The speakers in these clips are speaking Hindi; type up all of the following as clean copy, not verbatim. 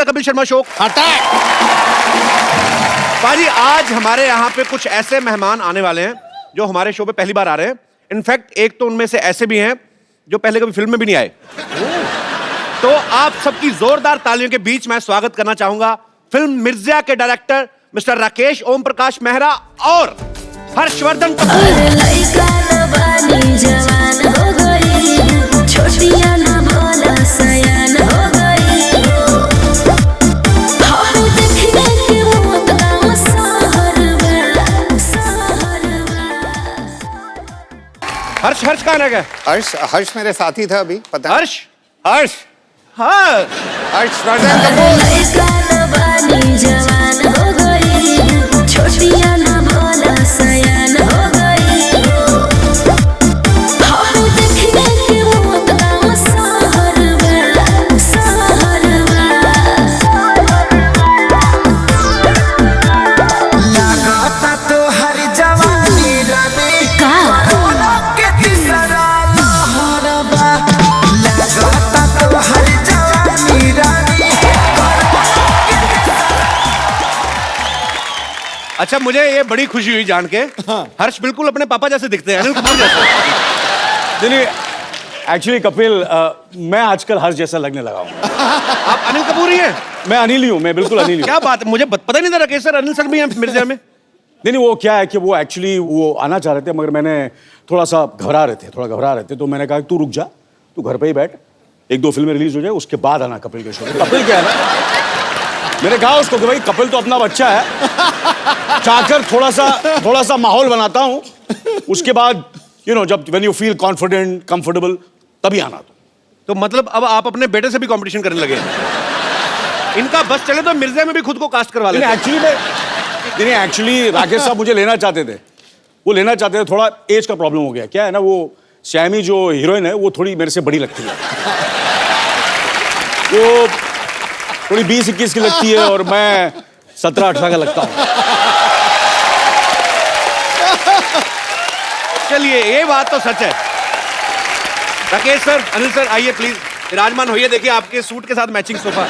The Kapil Sharma show. पाजी आज हमारे यहाँ पे कुछ ऐसे मेहमान आने वाले हैं जो हमारे शो पे पहली बार आ रहे हैं। इनफैक्ट एक तो उनमें से ऐसे भी हैं जो पहले कभी फिल्म में भी नहीं आए। तो आप सबकी जोरदार तालियों के बीच मैं स्वागत करना चाहूंगा फिल्म मिर्जा के डायरेक्टर मिस्टर राकेश ओम प्रकाश मेहरा और हर्षवर्धन हर्ष हर्ष कहाँ रह गए? हर्ष मेरे साथी था अभी, पता है? हर्ष हर्ष हाँ हर्षवर्धन कपूर। अच्छा मुझे ये बड़ी खुशी हुई जान के। हाँ। हर्ष बिल्कुल अपने पापा जैसे दिखते हैं, अनिल कपूर जैसे। नहीं एक्चुअली कपिल मैं आजकल हर्ष जैसा लगने लगा हूँ। आप अनिल कपूर ही हैं? मैं अनिल ही हूँ, मैं बिल्कुल अनिल हूँ। क्या बात है, मुझे पता ही नहीं था राकेश सर अनिल सर भी हैं मिर्जा में। नहीं वो क्या है कि वो एक्चुअली वो आना चाह रहे थे मगर मैंने थोड़ा घबरा रहे थे तो मैंने कहा तू रुक जा, तू घर पे ही बैठ, 1-2 फिल्में रिलीज हो जाए उसके बाद आना कपिल के शो में। कपिल क्या है ना, मैंने कहा उसको कि भाई कपिल तो अपना बच्चा है, चाहकर थोड़ा सा माहौल बनाता हूँ, उसके बाद जब when you feel confident comfortable तभी आना। तो मतलब अब आप अपने बेटे से भी कंपटीशन करने लगे? इनका बस चले तो मिर्जा में भी खुद को कास्ट करवा लें। एक्चुअली राकेश साहब मुझे लेना चाहते थे, थोड़ा एज का प्रॉब्लम हो गया। क्या है ना, वो श्यामी जो हीरोइन है वो थोड़ी मेरे से बड़ी लगती है, वो थोड़ी 20-21 की लगती है और मैं 17-18 का लगता हूँ। चलिए ये बात तो सच है। राकेश सर, अनिल सर आइए प्लीज, विराजमान होइए। देखिए आपके सूट के साथ मैचिंग सोफा।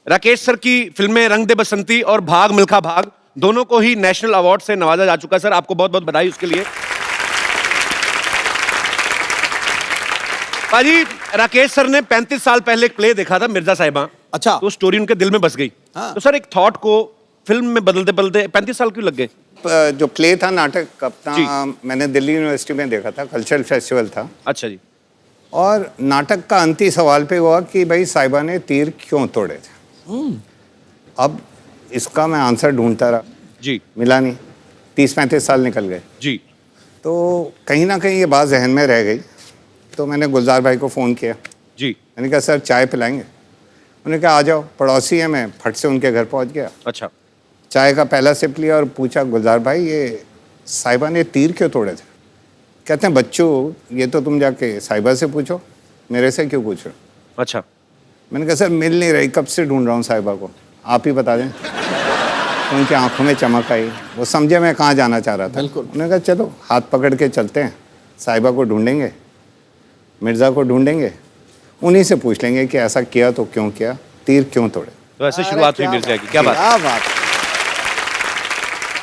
राकेश सर की फिल्में रंग दे बसंती और भाग मिल्खा भाग दोनों को ही नेशनल अवार्ड से नवाजा जा चुका है। सर आपको बहुत बहुत बधाई उसके लिए। पाजी राकेश सर ने 35 साल पहले एक प्ले देखा था मिर्जा साहिबा। अच्छा। तो स्टोरी उनके दिल में बस गई। हाँ। तो सर एक थॉट को फिल्म में बदलते बदलते 35 साल क्यों लग गए? जो प्ले था नाटक अपना मैंने दिल्ली यूनिवर्सिटी में देखा था, कल्चरल फेस्टिवल था। अच्छा जी। और नाटक का अंतिम सवाल पे हुआ कि भाई साहिबा ने तीर क्यों तोड़े थे। अब इसका मैं आंसर ढूंढता रहा जी, मिला नहीं। 30-35 साल निकल गए जी। तो कहीं ना कहीं ये बात जहन में रह गई। तो मैंने गुलजार भाई को फ़ोन किया जी। मैंने कहा सर चाय पिलाएंगे? उन्होंने कहा आ जाओ, पड़ोसी है, मैं फट से उनके घर पहुंच गया। अच्छा। चाय का पहला सिप लिया और पूछा गुलजार भाई ये साहिबा ने तीर क्यों तोड़े थे? कहते हैं बच्चों ये तो तुम जाके साहिबा से पूछो, मेरे से क्यों पूछ रहे हो? अच्छा। मैंने कहा सर मिल नहीं रही, कब से ढूंढ रहा हूँ साहिबा को, आप ही बता दें। तो उनकी आंखों में चमक आई, वो समझे मैं कहाँ जाना चाह रहा था। बिल्कुल। उन्होंने कहा चलो हाथ पकड़ के चलते हैं, साहिबा को ढूंढेंगे, मिर्ज़ा को ढूंढेंगे, उन्हीं से पूछ लेंगे कि ऐसा किया तो क्यों किया, तीर क्यों तोड़े। तो ऐसे शुरुआत हुई मिर्ज़ा की। क्या बात।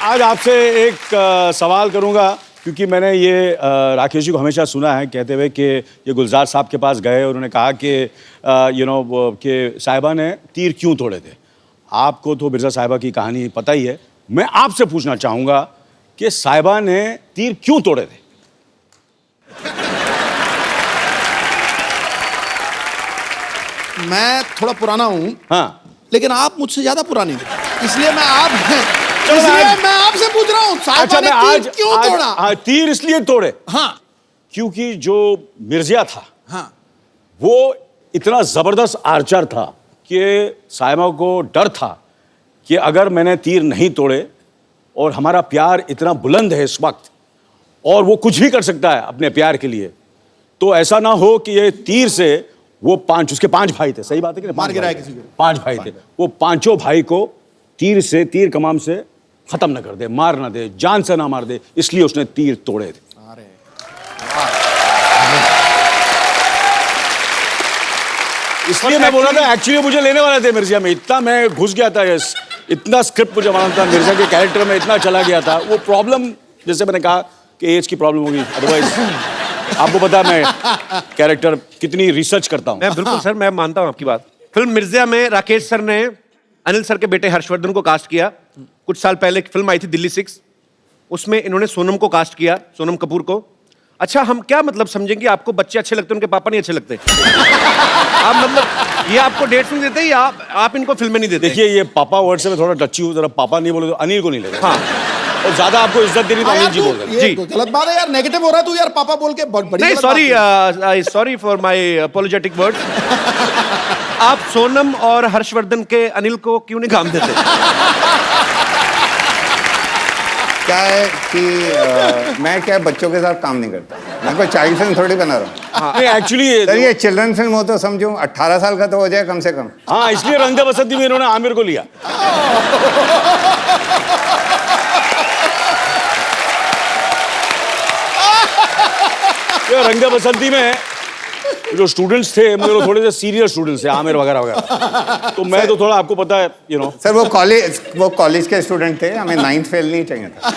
आज आपसे एक सवाल करूंगा क्योंकि मैंने ये राकेश जी को हमेशा सुना है कहते हुए कि ये गुलजार साहब के पास गए और उन्होंने कहा कि कि साहिबा ने तीर क्यों तोड़े थे। आपको तो मिर्ज़ा साहिबा की कहानी पता ही है, मैं आपसे पूछना चाहूँगा कि साहिबा ने तीर क्यों तोड़े थे? मैं थोड़ा पुराना हूँ हाँ, लेकिन आप मुझसे ज्यादा पुराने हैं, इसलिए मैं आपसे पूछ रहा हूँ साहिबा ने तीर क्यों तोड़ा? तीर इसलिए तोड़े हाँ क्योंकि जो मिर्ज़ा था हाँ वो इतना जबरदस्त आर्चर था कि साहिबा को डर था कि अगर मैंने तीर नहीं तोड़े और हमारा प्यार इतना बुलंद है इस वक्त और वो कुछ भी कर सकता है अपने प्यार के लिए, तो ऐसा ना हो कि ये तीर से वो उसके 5 भाई थे, सही बात है कि मार गिराया किसी को, 5 भाई थे, वो 5 भाई को तीर कमान से खत्म ना कर दे, मार ना दे, जान से ना मार दे, इसलिए उसने तीर तोड़े थे। इसलिए मैं बोल रहा था एक्चुअली मुझे लेने वाले थे मिर्जा में, इतना मैं घुस गया था, यस इतना स्क्रिप्ट मुझे मालूम था, मिर्जा के कैरेक्टर में इतना चला गया था। वो प्रॉब्लम जैसे मैंने कहा कि एज की प्रॉब्लम होगी, अदरवाइज आपको पता है मैं कैरेक्टर कितनी रिसर्च करता हूँ। मैं बिल्कुल सर, मैं मानता हूँ आपकी बात। फिल्म मिर्जा में राकेश सर ने अनिल सर के बेटे हर्षवर्धन को कास्ट किया। कुछ साल पहले एक फिल्म आई थी दिल्ली 6, उसमें इन्होंने सोनम को कास्ट किया, सोनम कपूर को। अच्छा, हम क्या मतलब समझेंगे आपको बच्चे अच्छे लगते हैं, उनके पापा नहीं अच्छे लगते? आप मतलब ये आपको डेट्स नहीं देते या आप इनको फिल्में नहीं देते? देखिए ये पापा वर्ड से मैं थोड़ा टची हूँ, जरा पापा नहीं बोले तो अनिल को नहीं लेगा। हाँ, और ज्यादा आपको इज्जत देनी तो अनिल जी बोल रहे हैं। ये गलत बात है यार, नेगेटिव हो रहा है तू यार, पापा बोल के बड़ी नहीं गलत बात है। Sorry for my apologetic words. आप सोनम और हर्षवर्धन के अनिल को क्यों नहीं काम देते? क्या है कि मैं क्या बच्चों के साथ काम नहीं करता, मैं कोई चाइल्ड फिल्म थोड़ी बना रहा हूँ। नहीं एक्चुअली सर ये चिल्ड्रन फिल्म हो तो समझो 18 साल का तो हो जाए कम से कम। हाँ, इसलिए रंग दे बसंती में इन्होंने आमिर को लिया। रंग दे बसंती में जो स्टूडेंट्स थे मतलब थोड़े से सीनियर स्टूडेंट्स थे, आमिर वगैरह वगैरह, तो मैं तो थोड़ा आपको पता है यू नो। सर वो कॉलेज के स्टूडेंट थे, हमें 9th फेल नहीं चाहिए था।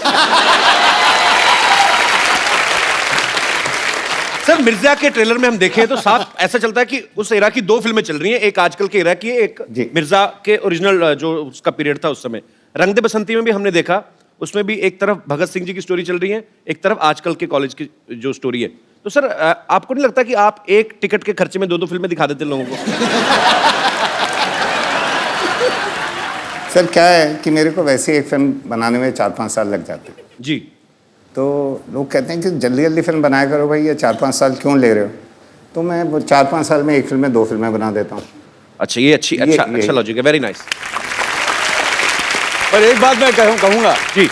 सर मिर्जा के ट्रेलर में हम देखें तो साफ ऐसा चलता है कि उस एरा की 2 फिल्में चल रही हैं, एक आजकल के एरा की है, एक जी। मिर्जा के ओरिजिनल जो उसका पीरियड था उस समय। रंग दे बसंती में भी हमने देखा, उसमें भी एक तरफ भगत सिंह जी की स्टोरी चल रही है, एक तरफ आजकल के कॉलेज की जो स्टोरी है। तो सर आपको नहीं लगता कि आप एक टिकट के खर्चे में 2 फिल्में दिखा देते लोगों को? सर क्या है कि मेरे को वैसे एक फिल्म बनाने में 4-5 साल लग जाते हैं, जी। तो लोग कहते हैं कि जल्दी जल्दी फिल्म बनाया करो भाई, ये 4-5 साल क्यों ले रहे हो? तो मैं वो 4-5 साल में एक फिल्म में 2 फिल्में बना देता हूँ। अच्छा, ये अच्छा लॉजिक है, वेरी नाइस। पर एक बात मैं कहूँगा जी,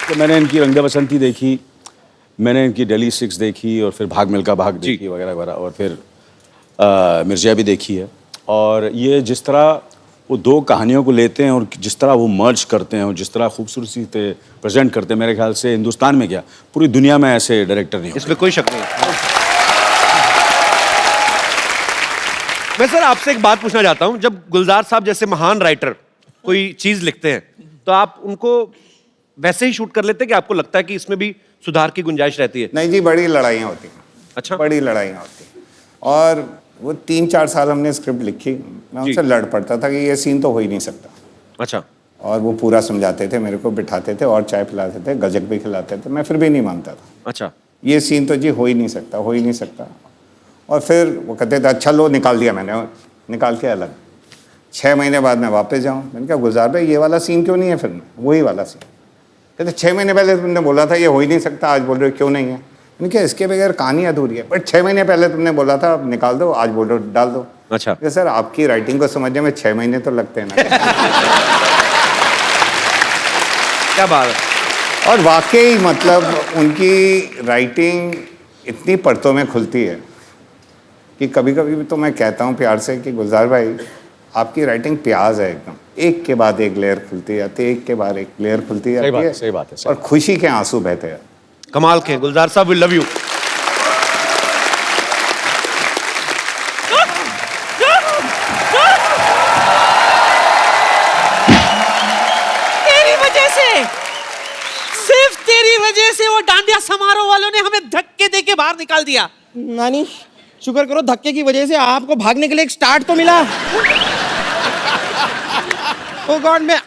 कि मैंने इनकी रंग दे बसंती देखी, मैंने इनकी दिल्ली 6 देखी, और फिर भाग मिल्खा भाग देखी वगैरह वगैरह, और फिर मिर्जा भी देखी है। और ये जिस तरह वो 2 कहानियों को लेते हैं और जिस तरह वो मर्ज करते हैं और जिस तरह खूबसूरती से प्रेजेंट करते हैं, मेरे ख्याल से हिंदुस्तान में क्या पूरी दुनिया में ऐसे डायरेक्टर नहीं होते। इसमें कोई शक नहीं है। मैं सर आपसे एक बात पूछना चाहता हूं, जब गुलजार साहब जैसे महान राइटर कोई चीज लिखते हैं तो आप उनको वैसे ही शूट कर लेते हैं कि आपको लगता है कि इसमें भी सुधार की गुंजाइश रहती है? नहीं जी, बड़ी लड़ाइयाँ होती हैं। अच्छा, बड़ी लड़ाइयाँ होती हैं। और वो 3-4 साल हमने स्क्रिप्ट लिखी, मैं उनसे लड़ पड़ता था कि ये सीन तो हो ही नहीं सकता। अच्छा। और वो पूरा समझाते थे, मेरे को बिठाते थे और चाय पिलाते थे, गजक भी खिलाते थे, मैं फिर भी नहीं मानता था। अच्छा, ये सीन तो जी हो ही नहीं सकता, हो ही नहीं सकता। और फिर वो कहते थे अच्छा लो, निकाल दिया मैंने, निकाल के अलग। 6 महीने बाद मैं वापस जाऊँ, मैंने कहा गुलजार भाई ये वाला सीन क्यों नहीं है फिल्म में? वही वाला सीन। कहते 6 महीने पहले तुमने बोला था ये हो ही नहीं सकता, आज बोल रहे हो क्यों नहीं है? मैंने कहा इसके बगैर कहानी अधूरी है। बट 6 महीने पहले तुमने बोला था निकाल दो, आज बोल रहे हो डाल दो। अच्छा। सर आपकी राइटिंग को समझने में 6 महीने तो लगते हैं ना। क्या बात है। और वाकई मतलब उनकी राइटिंग इतनी परतों में खुलती है कि कभी कभी तो मैं कहता हूँ प्यार से कि गुलजार भाई आपकी राइटिंग प्याज है एकदम, एक के बाद एक लेयर खुलती जाती है, एक के बाद एक लेयर खुलती जाती है। सही बात है। और खुशी के आंसू बहते हैं। कमाल के गुलजार साहब, वी लव यू। तेरी वजह से, सिर्फ तेरी वजह से वो डांडिया समारोह वालों ने हमें धक्के दे के बाहर निकाल दिया। नानी शुक्र करो धक्के की वजह से आपको भागने के लिए एक स्टार्ट तो मिला। ओ गॉड, मैं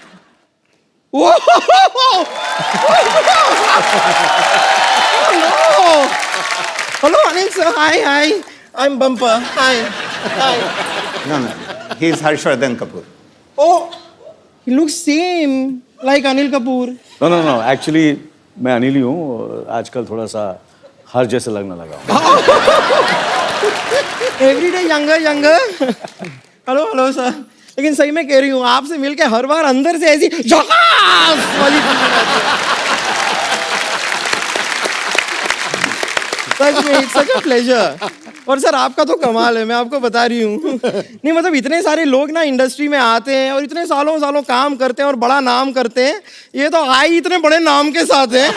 hello Anil sir, hi hi, I am Bumper, hi hi. No, he is Harshvardhan Kapoor. Oh, he looks same like Anil Kapoor. No actually मैं अनिल ही हूँ, आजकल थोड़ा सा हर जैसे लगने लगा। Every day younger younger. Hello hello sir, लेकिन सही में कह रही हूँ आपसे मिलके हर बार अंदर से ऐसी झकास वाली फीलिंग आती है। सच में इट्स सच अ प्लेजर। और सर आपका तो कमाल है, मैं आपको बता रही हूँ। नहीं मतलब इतने सारे लोग ना इंडस्ट्री में आते हैं और इतने सालों सालों काम करते हैं और बड़ा नाम करते हैं, ये तो आए इतने बड़े नाम के साथ हैं।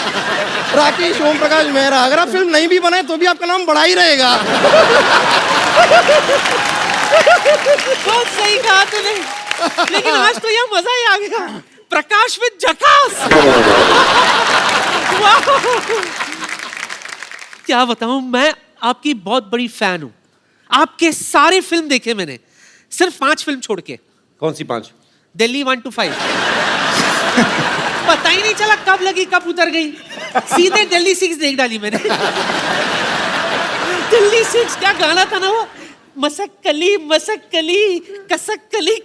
राकेश, ओम प्रकाश मेहरा, अगर आप फिल्म नहीं भी बनाए तो भी आपका नाम बड़ा ही रहेगा। बहुत सही कहा तूने, लेकिन आज तो यह मजा ही आ गया। प्रकाश विद झकास। वाह! क्या बताऊं, मैं आपकी बहुत बड़ी फैन हूं। आपके सारे फिल्म देखे मैंने, सिर्फ 5 फिल्म छोड़ के। कौन सी 5? दिल्ली 1 to 5। पता ही नहीं चला कब लगी कब उतर गई, सीधे दिल्ली 6 देख डाली मैंने। दिल्ली 6 क्या गाना था ना वो, मसक्कली मसक्कली कसक्कली।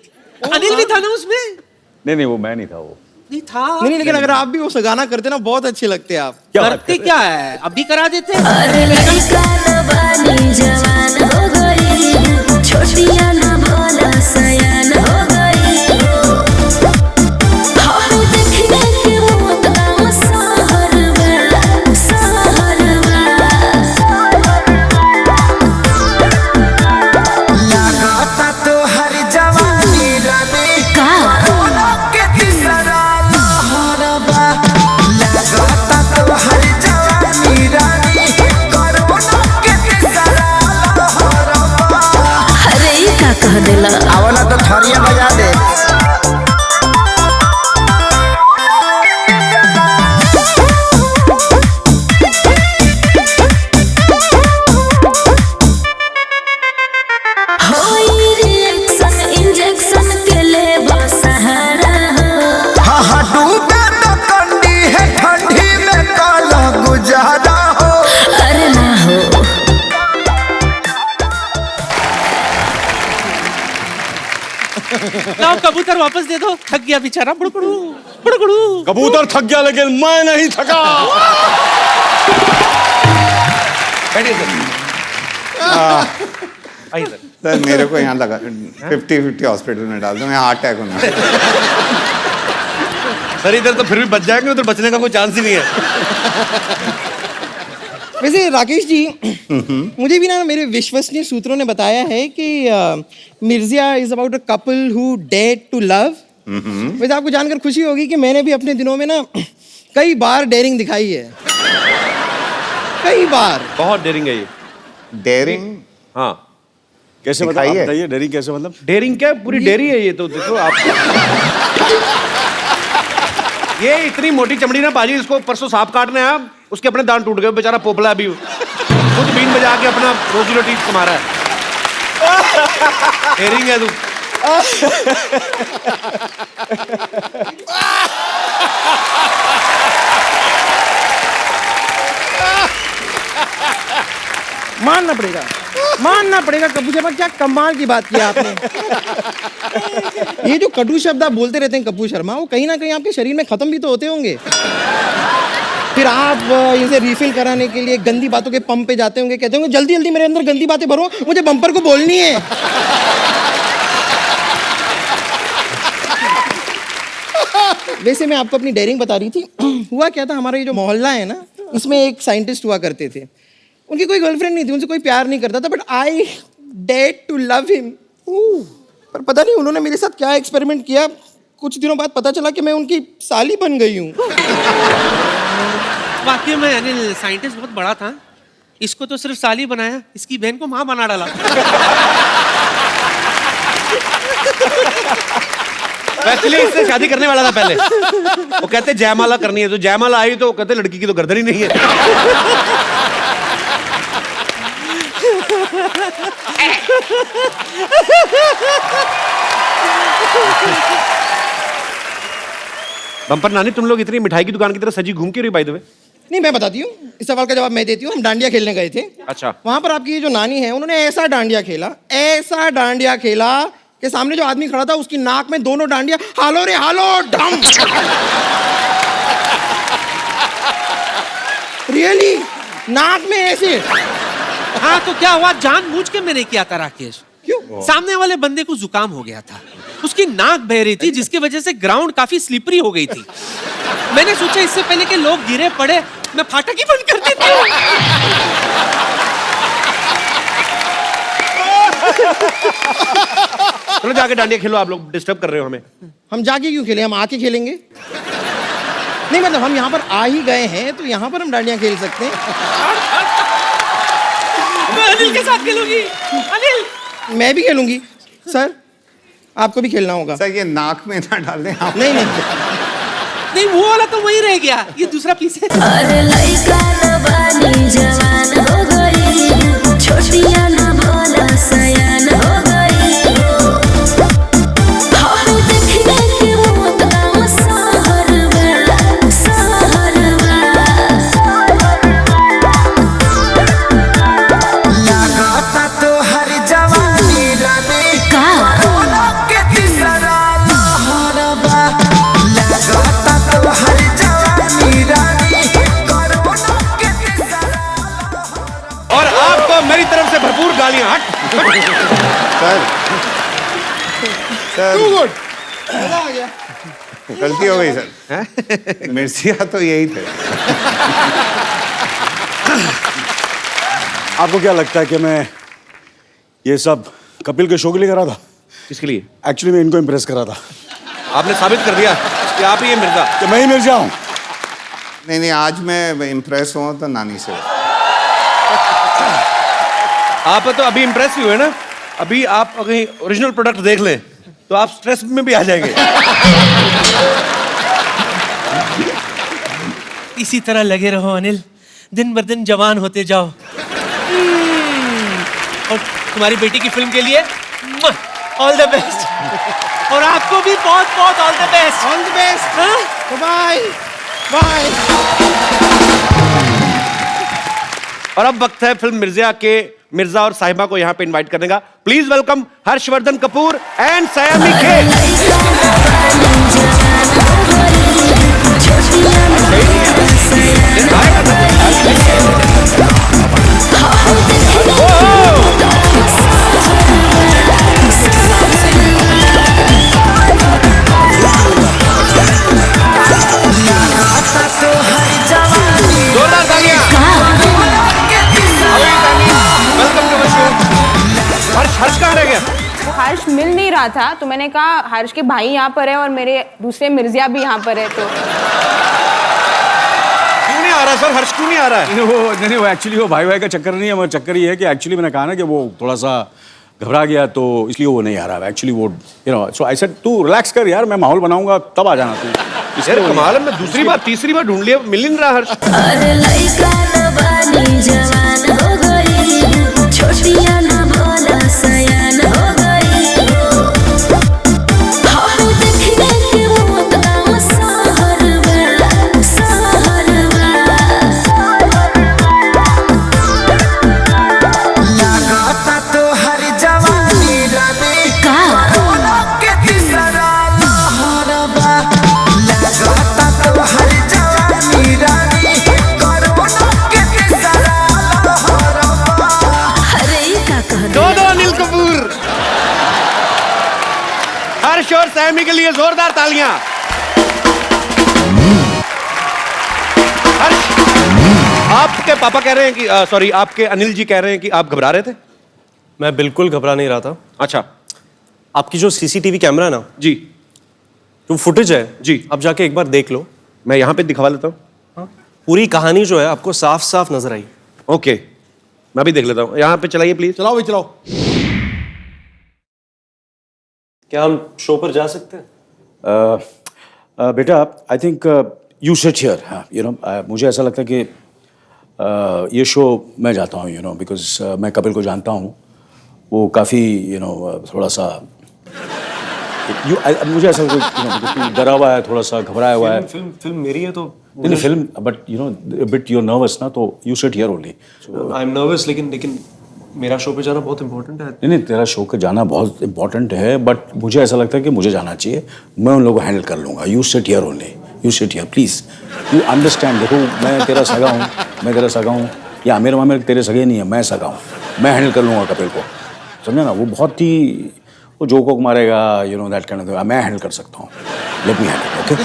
अनिल भी था ना उसमें? नहीं वो मैं नहीं था, वो नहीं था। नहीं, लेकिन अगर आप भी वो गाना करते ना, बहुत अच्छे लगते आप। क्या करते क्या है, अभी करा देते। अरे लड़का न बानी जवान हो गई, छोटिया न भोला सयान हो गई। हम देखने के मौत का सहरवा, सहरवा। लगाता तो हर जवानी रानी का के तीसरा लहरबा। लगाता तो हर जवानी रानी कोरोना के तीसरा लहरबा। अरे ई का कह देला। आवला तो थरिया बजा दे। होई रिएक्शन इंजेक्शन के ले सहारा हो। हाँ हाँ डूबे तो कंडी है ठंडी में काला गुजारा हो। अरे ना हो। लाओ कबूतर वापस दे दो, थक गया बेचारा। बुड़कुड़ू बुड़कुड़ू। कबूतर थक गया लेकिन मैं नहीं थका। बैठिए सर। आइए सर। सर मेरे को यहाँ लगा 50-50 हॉस्पिटल में डाल दो, मैं हार्ट अटैक होना। सर इधर तो फिर भी बच जाएंगे, उधर बचने का कोई चांस ही नहीं है। वैसे राकेश जी, मुझे भी ना मेरे विश्वसनीय सूत्रों ने बताया है कि Mirzya is about a couple who dare to love. वैसे आपको जानकर खुशी होगी कि मैंने भी अपने दिनों में ना कई बार डेयरिंग दिखाई है, कई बार। बहुत डेयरिंग है ये। डेयरिंग? हाँ। कैसे दिखाई है? बताइए, डेयरिंग कैसे मतलब? डेयरिंग क्या, पूरी डेयरी है ये तो। देखो आप, ये इतनी मोटी चमड़ी ना बाजी, इसको परसों सांप काटने आया, उसके अपने दांत टूट गए, बेचारा पोपला अभी खुद बीन बजा के अपना रोजी रोटी कमा रहा है। डेयरिंग है तू। मानना पड़ेगा कपूर शर्मा, क्या कमाल की बात की आपने। ये जो कटु शब्द आप बोलते रहते हैं कपूर शर्मा, वो कहीं ना कहीं आपके शरीर में खत्म भी तो होते होंगे। फिर आप इसे रिफिल कराने के लिए गंदी बातों के पंप पे जाते होंगे, कहते होंगे जल्दी जल्दी मेरे अंदर गंदी बातें भरो, मुझे बम्पर को बोलनी है। वैसे मैं आपको अपनी डेयरिंग बता रही थी। हुआ क्या था, हमारा ये जो मोहल्ला है ना, इसमें एक साइंटिस्ट हुआ करते थे। उनकी कोई गर्लफ्रेंड नहीं थी, उनसे कोई प्यार नहीं करता था, but I dare to love him. पर पता नहीं उन्होंने मेरे साथ क्या एक्सपेरिमेंट किया, कुछ दिनों बाद पता चला कि मैं उनकी साली बन गई हूँ। वाकई में अनिल साइंटिस्ट बहुत बड़ा था। इसको तो सिर्फ साली बनाया, इसकी बहन को माँ बना डाला। एक्चुअली इससे शादी करने वाला था पहले। वो कहते जयमाला करनी है, तो जयमाला आई तो कहते लड़की की तो गर्दन ही नहीं है। बम्पर नानी, तुम लोग इतनी मिठाई की दुकान की तरह सजी घूम के रही बाय द वे? नहीं, मैं बताती हूँ, इस सवाल का जवाब मैं देती हूँ। हम डांडिया खेलने गए थे। अच्छा। वहां पर आपकी जो नानी है, उन्होंने ऐसा डांडिया खेला कि सामने जो आदमी खड़ा था उसकी नाक में दोनों डांडिया हालो रे हालो डम। रियली नाक में ऐसे। हाँ तो क्या हुआ, जानबूझ के मैंने किया था राकेश। क्यों? सामने वाले बंदे को जुकाम हो गया था, उसकी नाक बह रही थी, जिसकी वजह से ग्राउंड काफी स्लिपरी हो गई थी। मैंने सोचा इससे पहले कि लोग गिरे पड़े, मैं फाटक ही बंद कर देती हूँ। चलो जाके डांडिया खेलो, आप लोग डिस्टर्ब कर रहे हो हमें। हम जाके क्यों खेलें, हम आके खेलेंगे। नहीं मतलब हम यहाँ पर आ ही गए हैं तो यहाँ पर हम डांडिया खेल सकते हैं। मैं अनिल के साथ खेलूंगी। अनिल मैं भी खेलूंगी सर, आपको भी खेलना होगा। सर ये नाक में ना डालें आप। नहीं नहीं, नहीं वो वाला तो वही रह गया, ये दूसरा पीस है। अरे लइका न बानी जवान हो गई, छोटिया न भोला सयान हो गई। हम देखने के मौत गाँव सहरवा, सहरवा। लगाता तो हर जवानी रानी का कोरोना के तीसरा लहरबा। लगाता तो हर जवानी रानी कोरोना के तीसरा लहरबा। और आपको मेरी तरफ से भरपूर गालियां। हट। सर टू सर गुड, मजा आ गया। गलती हो गई सर। मिर्चिया तो यही थे। आपको क्या लगता है कि मैं ये सब कपिल के शो के लिए करा था? किसके लिए? एक्चुअली मैं इनको इम्प्रेस करा था आपने साबित कर दिया कि आप ही ये मिर्जा। कि मैं ही मिर्जा हूँ। नहीं नहीं, आज मैं इम्प्रेस हुआ तो नानी से। आप तो अभी इम्प्रेस ही हुए ना। अभी आप कहीं ओरिजिनल प्रोडक्ट देख लें तो आप स्ट्रेस में भी आ जाएंगे। इसी तरह लगे रहो अनिल, दिन बर दिन जवान होते जाओ। और तुम्हारी बेटी की फिल्म के लिए ऑल द बेस्ट। और आपको भी बहुत बहुत all the best. All the best, हाँ? Bye bye. और अब वक्त है फिल्म मिर्जा के मिर्जा और साहिबा को यहाँ पे इनवाइट करने का। Please welcome Harshvardhan Kapoor and Saiyami Kher. जोरदार तालियां। Welcome to the show. Harsh कहाँ रह गया? हर्ष मिल नहीं रहा था तो मैंने कहा हर्ष के भाई यहाँ पर है और मेरे दूसरे मिर्जिया भी यहाँ पर है, तो क्यों नहीं आ रहा सर? हर्ष क्यों नहीं आ रहा है? नहीं वो एक्चुअली वो भाई का चक्कर नहीं है, मगर चक्कर ये है कि एक्चुअली मैंने कहा ना कि वो थोड़ा सा घबरा गया तो इसलिए वो नहीं आ रहा है एक्चुअली। वो सो आई सेड तू रिलैक्स कर यार, मैं माहौल बनाऊंगा तब आ जाना तू। यार कमाल है, मैं दूसरी बार तीसरी बार ढूंढ लिया, मिल नहीं रहा हर्ष। अरे लइका न बानी जवान हो गई, छोटिया न भोला सयान हो गई। हम देखने के मौत गाँव सहरवा, सहरवा। लगाता तो हर जवानी रानी का कोरोना के तीसरा लहरबा। लगाता तो हर जवानी रानी कोरोना के तीसरा लहरबा। अरे ये का कह दे। दो अनिल कपूर। हर्ष और सैमी के लिए जोरदार तालियां। हर्ष, आपके पापा कह रहे हैं कि सॉरी आपके अनिल जी कह रहे हैं कि आप घबरा रहे थे। मैं बिल्कुल घबरा नहीं रहा था। अच्छा आपकी जो सीसीटीवी कैमरा है ना, जी जो फुटेज है जी, आप जाके एक बार देख लो। मैं यहाँ पे दिखवा लेता हूँ। पूरी कहानी जो है आपको साफ साफ नजर आई। ओके, मैं भी देख लेता हूँ। यहाँ पे चलाइए प्लीज। चलाओ भाई चलाओ। क्या हम शो पर जा सकते हैं? बेटा I think you sit here. मुझे ऐसा लगता है कि ये शो मैं जाता हूँ बिकॉज मैं कपिल को जानता हूँ। वो काफ़ी थोड़ा सा मुझे ऐसा डरा हुआ है, थोड़ा सा घबराया हुआ है। फिल्म मेरी है तो नहीं film but bit your nervous ना, तो you sit here only. I am nervous, लेकिन मेरा शो पे जाना बहुत इंपॉर्टेंट है। नहीं तेरा शो के जाना बहुत इंपॉर्टेंट है, बट मुझे ऐसा लगता है कि मुझे जाना चाहिए। मैं उन लोगों को हैंडल कर लूँगा। You sit here only, you sit here please, you understand. देखो मैं तेरा सगा हूँ, या आमिर मामिर तेरे सगे नहीं है, मैं सगा हूँ। मैं हैंडल कर लूँगा कपिल को, समझे ना। वो बहुत ही वो जोक वोक मारेगा, दैट काइंड ऑफ, मैं हैंडल कर सकता हूँ। Let me handle, okay?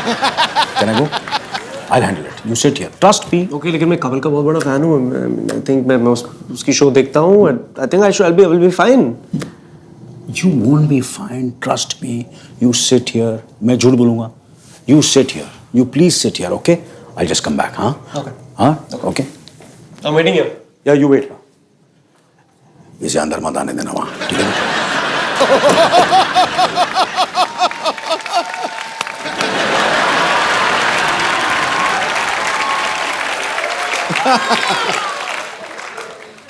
Can I go? I'll handle it. You sit here. Trust me. Okay, लेकिन मैं कपिल का बहुत बड़ा फैन हूँ। आई थिंक मैं उसकी शो देखता हूँ। I think I will be fine. You won't be fine. Trust me. You sit here. मैं झूठ बोलूँगा? You sit here. You please sit here, okay? I'll just come back, हाँ? Okay. हाँ? Okay. I'm waiting here. Yeah, you wait. इसे अंदर मत आने देना वहाँ, ठीक है ना?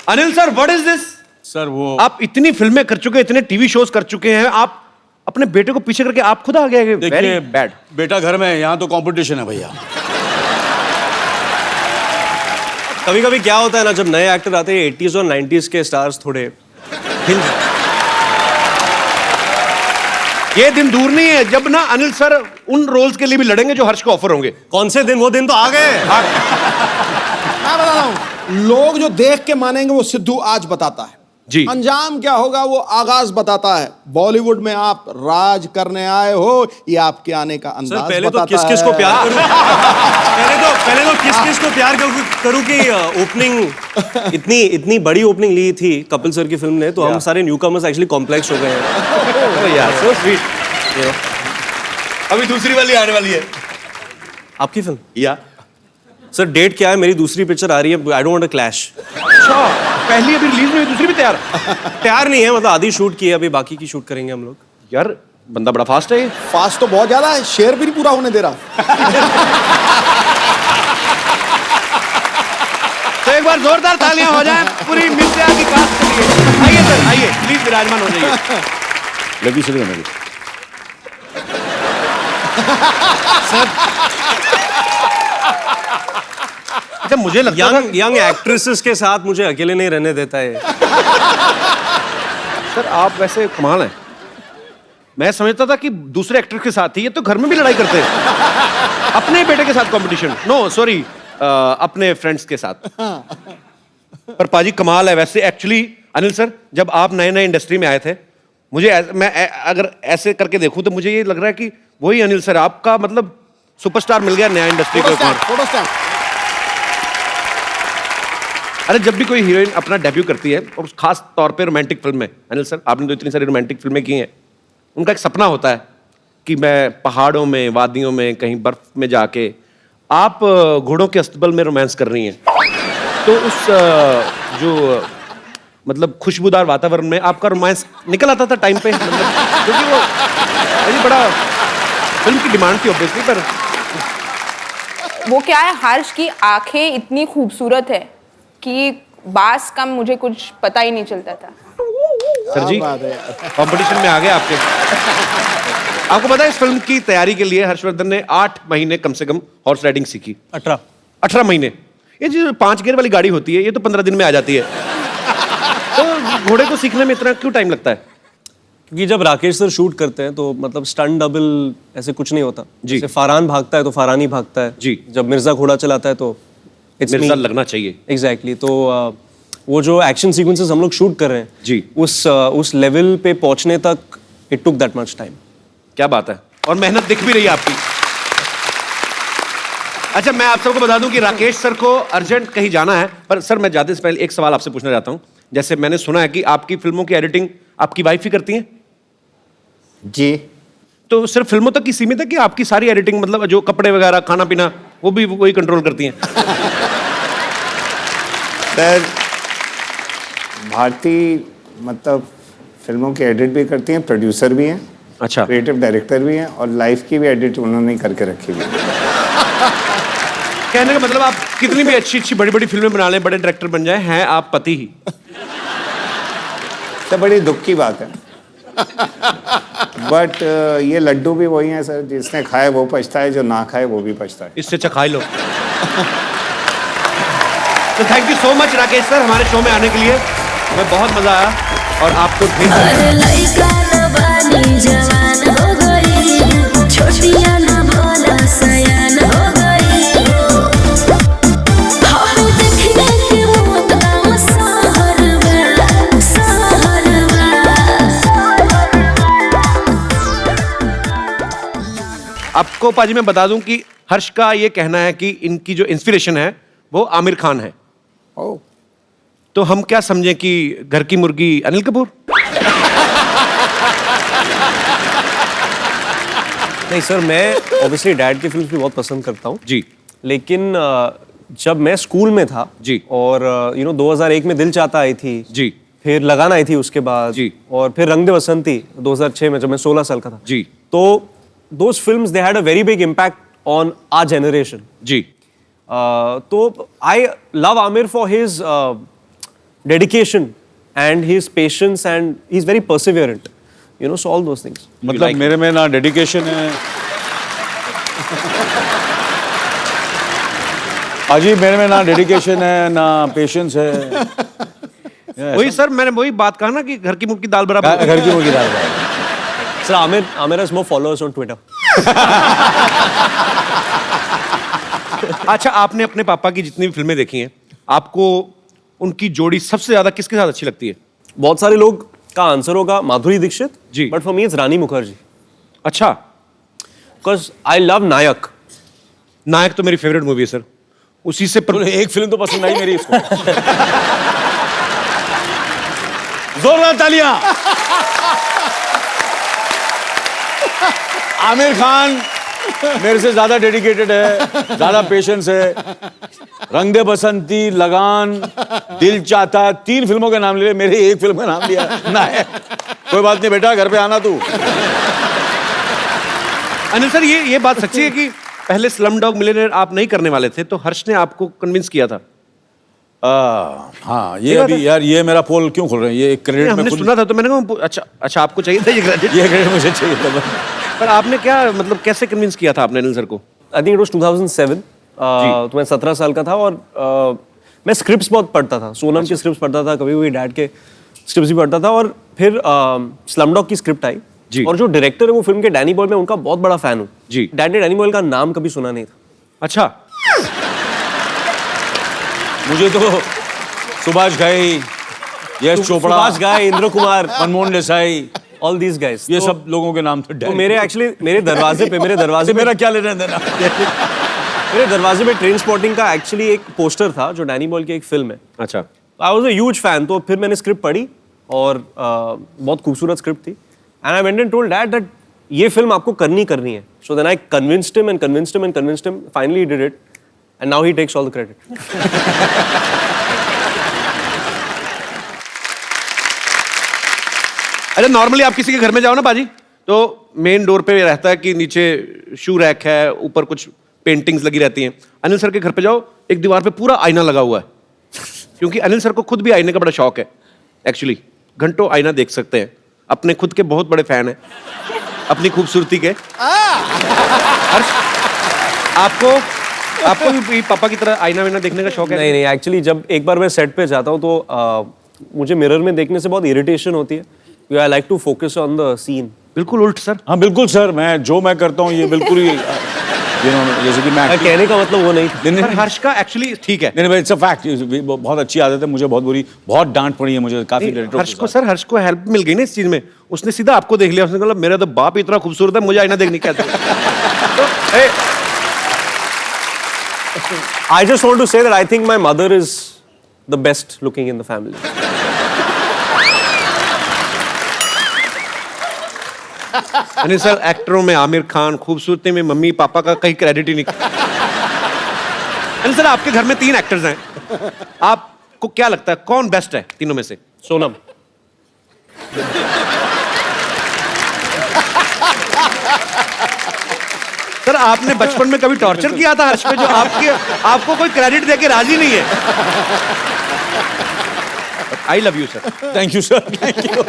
Anil sir, what is this? Sir वो आप इतनी फिल्में कर चुके हैं, इतने टीवी शोज कर चुके हैं, आप अपने बेटे को पीछे करके आप खुद आ गए। वेरी देखिए बैड। बेटा घर में है, यहाँ तो कंपटीशन है भैया। कभी कभी क्या होता है ना, जब नए एक्टर आते हैं 80s और 90s के स्टार्स थोड़े हिल जाते हैं। ये दिन दूर नहीं है जब ना अनिल सर उन रोल्स के लिए भी लड़ेंगे जो हर्ष को ऑफर होंगे। कौन से दिन? वो दिन तो आ गए। मैं बता रहा हूं, लोग जो देख के मानेंगे वो सिद्धू आज बताता है जी। अंजाम क्या होगा वो आगाज बताता है। बॉलीवुड में आप राज करने आए हो, ये आपके आने का अंदाज सर पहले तो बताता किस किस को है। प्यार करूं पहले तो किस किस को प्यार करूं कि ओपनिंग इतनी बड़ी ओपनिंग ली थी कपिल सर की फिल्म ने, तो हम सारे न्यूकमर्स एक्चुअली कॉम्प्लेक्स हो गए हैं। यार सो स्वीट। अभी दूसरी वाली आने वाली है आपकी फिल्म? या सर डेट क्या है? मेरी दूसरी पिक्चर आ रही है, I don't want to clash. अच्छा, पहली अभी रिलीज नहीं हुई, दूसरी भी तैयार? तैयार नहीं है, मतलब आधी शूट की है, अभी बाकी की शूट करेंगे हम लोग। यार बंदा बड़ा फास्ट है ये। फास्ट तो बहुत ज्यादा है, शेर भी नहीं पूरा होने दे रहा। तो एक बार जोरदार तालियां हो जाएं पूरी मिर्जा की कास्ट के लिए। आइए सर, आइए प्लीज विराजमान हो जाइए। लगी चली मेरी। अच्छा, मुझे लगता था यंग एक्ट्रेसेस के साथ मुझे अकेले नहीं रहने देता है। सर आप वैसे कमाल हैं। मैं समझता था कि दूसरे एक्टर के साथ ही, ये तो घर में भी लड़ाई करते हैं। अपने बेटे के साथ कंपटीशन, नो सॉरी, अपने फ्रेंड्स के साथ। पर पाजी कमाल है वैसे। एक्चुअली अनिल सर, जब आप नए नए इंडस्ट्री में आए थे, मैं अगर ऐसे करके देखूं तो मुझे ये लग रहा है कि वही अनिल सर, आपका मतलब सुपरस्टार मिल गया नया इंडस्ट्री को। Photo stamp. अरे जब भी कोई हीरोइन अपना डेब्यू करती है, और खास तौर पे रोमांटिक फिल्म में, अनिल सर आपने तो इतनी सारी रोमांटिक फिल्में की हैं, उनका एक सपना होता है कि मैं पहाड़ों में, वादियों में, कहीं बर्फ में जाके, आप घोड़ों के अस्तबल में रोमांस कर रही हैं। तो उस जो मतलब खुशबूदार वातावरण में आपका रोमांस निकल आता था टाइम पे, मतलब क्योंकि वो बड़ी बड़ा फिल्म की डिमांड थी ऑब्वियसली। पर वो क्या है, हर्ष की आंखें इतनी खूबसूरत है कि बास का मुझे कुछ पता ही नहीं चलता था। सर जी कंपटीशन में आ गए आपके। आपको पता है इस फिल्म की तैयारी के लिए हर्षवर्धन ने 8 महीने कम से कम हॉर्स राइडिंग सीखी। 18 महीने। ये जो 5 गियर वाली गाड़ी होती है, ये तो 15 दिन में आ जाती है। तो घोड़े को सीखने में इतना क्यों टाइम लगता है? क्योंकि जब राकेश सर शूट करते हैं तो मतलब स्टंट डबल ऐसे कुछ नहीं होता। जी। जैसे फरहान भागता है तो फरहान ही भागता है। जी। जब मिर्जा घोड़ा चलाता है तो मिर्जा लगना चाहिए। एग्जैक्टली। तो वो जो एक्शन सीक्वेंसेस हम लोग शूट कर रहे हैं जी, उस लेवल पे पहुंचने तक it took that much time. क्या बात है, और मेहनत दिख भी रही है आपकी। अच्छा, मैं आप सबको बता दूं कि राकेश सर को अर्जेंट कहीं जाना है, पर सर मैं जाते से पहले एक सवाल आपसे पूछना चाहता हूं। जैसे मैंने सुना है कि आपकी फिल्मों की एडिटिंग आपकी वाइफ ही करती हैं? जी। तो सिर्फ फिल्मों तक की सीमित है कि आपकी सारी एडिटिंग, मतलब जो कपड़े वगैरह, खाना पीना, वो भी वही कंट्रोल करती हैं? सर भारती मतलब फिल्मों की एडिट भी करती हैं, प्रोड्यूसर भी हैं, अच्छा, क्रिएटिव डायरेक्टर भी हैं, और लाइफ की भी एडिट उन्होंने ही करके रखी हुई है। कहने का मतलब आप कितनी भी अच्छी अच्छी बड़ी बड़ी फिल्में बना लें, बड़े डायरेक्टर बन जाएं, हैं आप पति ही। तो बड़ी दुख की बात है। बट ये लड्डू भी वही हैं सर, जिसने खाए वो पछता है, जो ना खाए वो भी पछता है। इससे अच्छा खाई लो। तो thank you so much Rakesh sir हमारे शो में आने के लिए, हमें बहुत मजा आया। और आपको अरे लइका न बानी जवान हो गई, छोटिया न भोला सयान हो गई। हम देखने के मौत गाँव सहरवा, सहरवा। आपको पाजी मैं बता दूं कि हर्ष का ये कहना है कि इनकी जो इंस्पिरेशन है वो आमिर खान है। तो हम क्या समझें कि घर की मुर्गी अनिल कपूर? नहीं सर, मैं ऑब्वियसली डैड की फिल्म भी बहुत पसंद करता हूँ जी, लेकिन जब मैं स्कूल में था जी, और 2001 में दिल चाहता आई थी जी, फिर लगान आई थी उसके बाद जी। और फिर रंग दे बसंती 2006 में जब मैं 16 साल का था जी। तो those films they had a very big impact on our generation ji. तो I love Aamir for his dedication and his patience and he is very perseverant, you know, so all those things. मतलब मेरे में ना डेडिकेशन है अजीब, मेरे में ना डेडिकेशन है ना पेशेंस है। वही सर, मैंने वही बात कहा ना कि घर की मुर्गी की दाल बराबर। घर की मुर्गी दाल। Sir Aamir has more followers on Twitter. अच्छा, आपने अपने पापा की जितनी भी फिल्में देखी हैं, आपको उनकी जोड़ी सबसे ज्यादा किसके साथ अच्छी लगती है? बहुत सारे लोग का आंसर होगा माधुरी दीक्षित जी। बट फॉर मी इट्स रानी मुखर्जी अच्छा। बिकॉज आई लव नायक। नायक तो मेरी फेवरेट मूवी है सर। उसी से एक फिल्म तो पसंद आई मेरी इसको। जोरदार तालियां। आमिर खान मेरे से ज्यादा डेडिकेटेड है, ज्यादा पेशेंस है। रंग दे बसंती, लगान, दिल चाहता, 3 फिल्मों के नाम ले, मेरे एक फिल्म का नाम लिया नायक। कोई बात नहीं बेटा, घर पे आना तू। अनिल सर, ये बात सच्ची है कि पहले स्लम डॉग मिलियनेयर आप नहीं करने वाले थे, तो हर्ष ने आपको कन्विंस किया था? हाँ, ये अभी यार, ये मेरा पोल क्यों खोल रहे हैं? ये एक क्रेडिट हमने सुना था तो मैंने कहा अच्छा आपको चाहिए था ये क्रेडिट? ये क्रेडिट मुझे चाहिए था। पर आपने क्या, मतलब कैसे कन्विंस किया था आपने अनिल सर को? I think it was 2007। तो मैं 17 साल का था और मैं स्क्रिप्ट्स बहुत पढ़ता था। सोनम की स्क्रिप्ट्स पढ़ता था, कभी कभी डैड के स्क्रिप्ट्स भी पढ़ता था। और फिर स्लमडॉग की स्क्रिप्ट आई जी। और जो डायरेक्टर है वो फिल्म के डैनी बॉयल, मैं उनका बहुत बड़ा फैन हूँ जी। डैड ने डैनी बॉयल का नाम कभी सुना नहीं था। अच्छा। मुझे तो सुभाष घाई, यश चोपड़ा, सुभाष घाई, Indra Kumar, Manmohan Desai, all these guys, ये सब लोगों के नाम थे। तो मेरे दरवाजे पे मेरा क्या लेना देना? मेरे दरवाजे पे ट्रेन स्पॉटिंग का एक्चुअली एक पोस्टर था जो डैनी बॉयल की एक फिल्म है। अच्छा। I was a huge fan. तो फिर मैंने स्क्रिप्ट पढ़ी और बहुत खूबसूरत स्क्रिप्ट थी and I went and told dad that ये फिल्म आपको करनी है। So then I convinced him, finally he did it and now he takes all the credit. अच्छा, नॉर्मली आप किसी के घर में जाओ ना बाजी, तो मेन डोर पे रहता है कि नीचे शू रैक है, ऊपर कुछ पेंटिंग्स लगी रहती हैं। अनिल सर के घर पे जाओ, एक दीवार पे पूरा आईना लगा हुआ है, क्योंकि अनिल सर को खुद भी आईने का बड़ा शौक है। एक्चुअली घंटों आईना देख सकते हैं, अपने खुद के बहुत बड़े फैन हैं अपनी खूबसूरती के। हर्ष, आपको भी पापा की तरह आईना वाईना देखने का शौक है? नहीं, एक्चुअली जब एक बार मैं सेट पे जाता हूँ तो मुझे मिरर में देखने से बहुत इरिटेशन होती है। I like to focus on the scene. बिल्कुल उल्ट सर। हाँ बिल्कुल सर, मैं करता हूँ ये बिल्कुल ही जैसे कि मैं कहने का मतलब वो नहीं था। पर हर्ष का एक्चुअली ठीक है। नहीं, इट्स अ फैक्ट। बहुत अच्छी आदत है मुझे, बहुत डांट पड़ी है मुझे काफी हर्ष को हेल्प मिल गई ना इस चीज में। उसने सीधा आपको देख लिया, उसने कहा मेरा तो बाप इतना खूबसूरत है, मुझे आईना देखने क्या I just want to say that I think my mother is the best looking in the family. Anil sir, एक्टरों में आमिर खान, खूबसूरती में मम्मी पापा का कहीं क्रेडिट ही नहीं। अनिल सर, आपके घर में 3 एक्टर्स हैं, आपको क्या लगता है कौन बेस्ट है तीनों में से? सोनम। सर, आपने बचपन में कभी टॉर्चर किया था हर्ष पे, जो आपको कोई क्रेडिट देके राजी नहीं है? I love you sir. Thank you sir, thank you.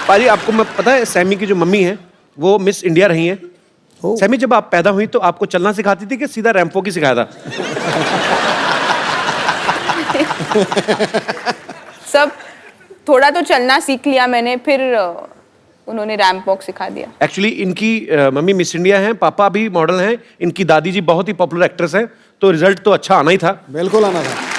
पाजी, आपको मैं पता है सैमी की जो मम्मी है वो मिस इंडिया रही हैं। सैमी, जब आप पैदा हुई तो आपको चलना सिखाती थी कि सीधा रैंपो की सिखाया था? सब थोड़ा तो चलना सीख लिया मैंने, फिर उन्होंने रैंप वॉक सिखा दिया। एक्चुअली इनकी मम्मी मिस इंडिया हैं, पापा भी मॉडल हैं, इनकी दादी जी बहुत ही पॉपुलर एक्ट्रेस हैं, तो रिजल्ट तो अच्छा आना ही था। बिल्कुल आना था।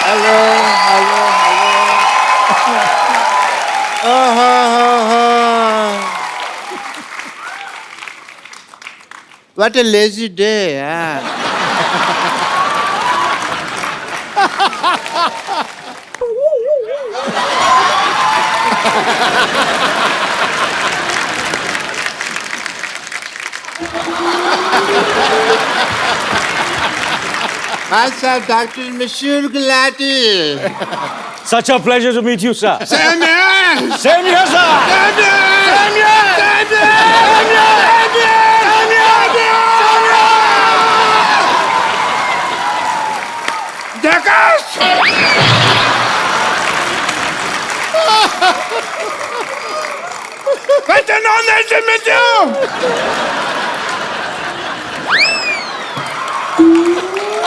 Hello hello hello. What a lazy day, अच्छा डॉक्टर मशहूर Gulati Such a pleasure to meet you, sir. Same here. Same here, sir. Same here. Same here. Same here. Same here. Jackass. What's an honor to meet you?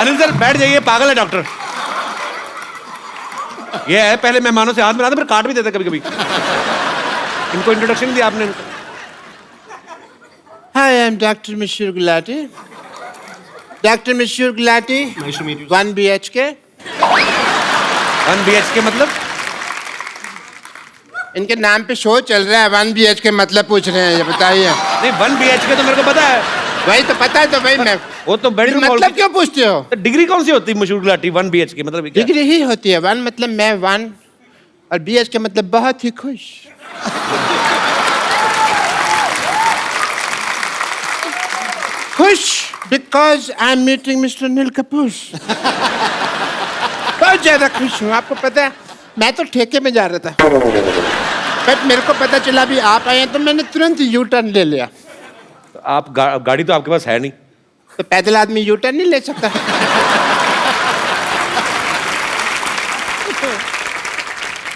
Anil sir बैठ जाइए, पागल है डॉक्टर। ये है पहले मेहमानों से हाथ मिलाते फिर काट भी देते कभी कभी। इनको इंट्रोडक्शन दिया आपने। Hi, I'm Dr. Mashur Gulati. Dr. Mashur Gulati. Nice to meet you. 1 BHK. 1 BHK मतलब? इनके नाम पे शो चल रहा है, 1 BHK मतलब पूछ रहे हैं, ये बताइए। नहीं 1 BHK तो मेरे को पता है। वही तो पता है, तो भाई मैं वो तो बेडरूम मतलब क्यों पूछते हो? तो डिग्री कौन सी होती है मशहूर गुलाटी 1 BHK मतलब क्या? डिग्री ही होती है। 1 मतलब मैं 1 और BHK मतलब बहुत ही खुश। खुश because I am meeting mister Anil Kapoor. बहुत ज्यादा खुश हूँ। आपको पता है मैं तो ठेके में जा रहा था, बट मेरे को पता चला भी आप आए हैं तो मैंने तुरंत यू टर्न ले लिया। तो आप गाड़ी तो आपके पास है नहीं, तो पैदल आदमी यू टर्न नहीं ले सकता।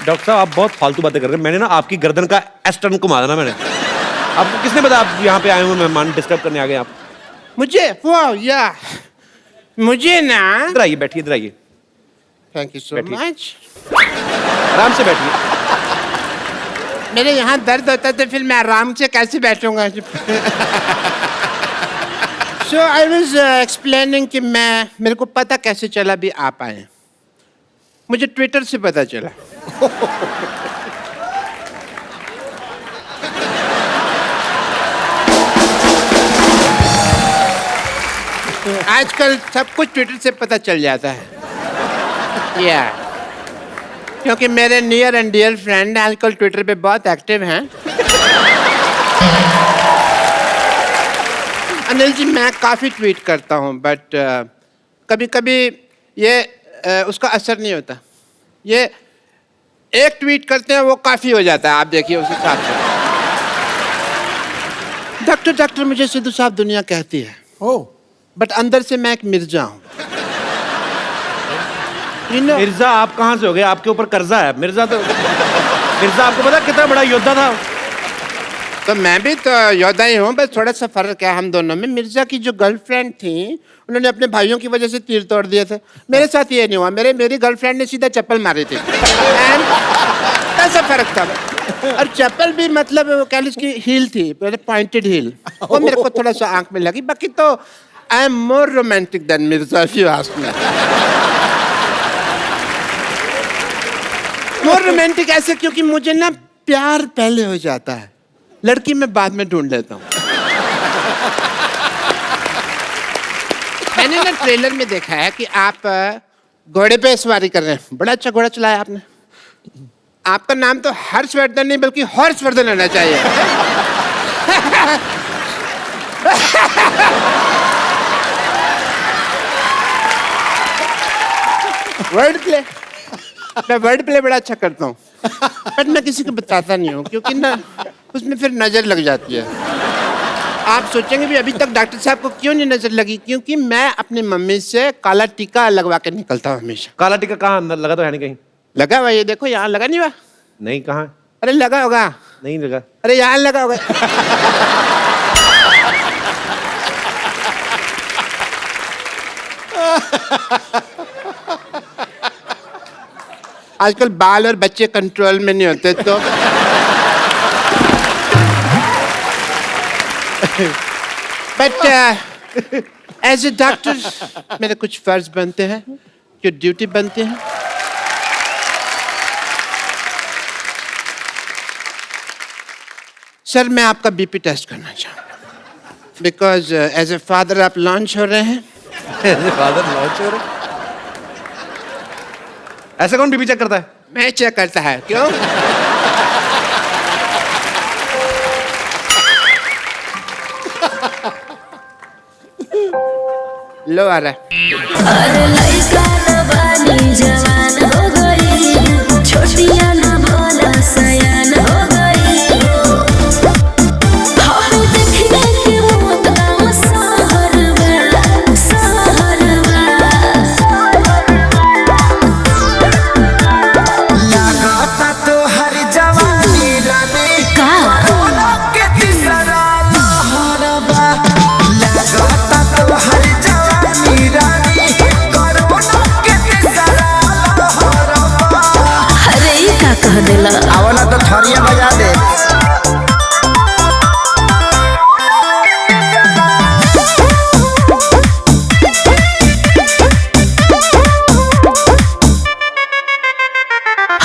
डॉक्टर साहब आप बहुत फालतू बातें कर रहे हैं। मैंने ना आपकी गर्दन का एस टर्न घुमा देना मैंने। आपको किसने बताया आप यहाँ पे आए हुए मेहमान डिस्टर्ब करने आ गए आप? मुझे वाह या मुझे ना इधर आइए, बैठिए इधर आइए, थैंक यू सो बैठिए। मच। आराम से बैठिए। मेरे यहाँ दर्द होता है तो फिर मैं आराम से कैसे बैठूंगा? सो आई वाज एक्सप्लेनिंग कि मेरे को पता कैसे चला भी आप आए हैं। मुझे ट्विटर से पता चला। आजकल सब कुछ ट्विटर से पता चल जाता है। या क्योंकि मेरे नियर एंड डियर फ्रेंड आजकल ट्विटर पे बहुत एक्टिव हैं। अनिल जी मैं काफ़ी ट्वीट करता हूँ, बट कभी कभी ये उसका असर नहीं होता। ये एक ट्वीट करते हैं वो काफ़ी हो जाता है। आप देखिए उस हिसाब से। डॉक्टर मुझे सिद्धू साहब दुनिया कहती है, बट अंदर से मैं एक मिर्जा हूँ। मिर्जा आप कहाँ से हो गए? आपके ऊपर कर्जा है। मिर्जा आपको पता कितना बड़ा योद्धा था? तो मैं भी तो योद्धा ही हूँ, बस थोड़ा सा फर्क है हम दोनों में। मिर्जा की जो गर्लफ्रेंड थी उन्होंने अपने भाइयों की वजह से तीर तोड़ दिए थे। मेरे साथ ये नहीं हुआ। मेरी गर्लफ्रेंड ने सीधा चप्पल मारी थी। ऐसा फर्क था। और चप्पल भी मतलब वो कह लीजिए उसकी हील थी, पॉइंटेड हील, वो मेरे को थोड़ा सा आंख में लगी। बाकी तो I am more romantic than Mirza if you ask me. More romantic ऐसे क्योंकि मुझे ना प्यार पहले हो जाता है, लड़की मैं बाद में ढूंढ लेता हूँ। मैंने ना ट्रेलर में देखा है कि आप घोड़े पे सवारी कर रहे हैं। बड़ा अच्छा घोड़ा चलाया आपने। आपका नाम तो हर्षवर्धन नहीं बल्कि हॉर्सवर्धन होना चाहिए। वर्ड प्ले, मैं वर्ड प्ले बड़ा अच्छा करता हूँ, बट मैं किसी को बताता नहीं हूँ क्योंकि ना उसमें फिर नजर लग जाती है। आप सोचेंगे भी अभी तक डॉक्टर साहब को क्यों नहीं नजर लगी? क्योंकि मैं अपनी मम्मी से काला टीका लगवा के निकलता हूँ हमेशा। काला टीका कहाँ? अंदर लगा तो है नहीं कहीं? लगा हुआ, ये देखो यहाँ लगा नहीं हुआ। नहीं, कहाँ? अरे लगा होगा। नहीं लगा। अरे यहाँ लगा होगा। आजकल बाल और बच्चे कंट्रोल में नहीं होते तो बट एज ए डॉक्टर मेरे कुछ फर्ज बनते हैं, जो ड्यूटी बनते हैं। सर मैं आपका बीपी टेस्ट करना चाहूँ बिकॉज एज ए फादर आप लॉन्च हो रहे हैं। एज ए फादर लॉन्च हो रहे हैं? ऐसा कौन बीपी चेक करता है? मैं चेक करता है। क्यों? लो आ रहा है। अरे लइका न बानी जवान हो गई, छोटिया न भोला सयान हो गई। हम देखने के मौत गाँव सहरवा, सहरवा। लगाता तो हर जवानी रानी का कोरोना के तीसरा लहरबा। लगाता तो हर जवानी रानी कोरोना के तीसरा लहरबा। अरे ई का कह देला? आवला तो थरिया बजा दे।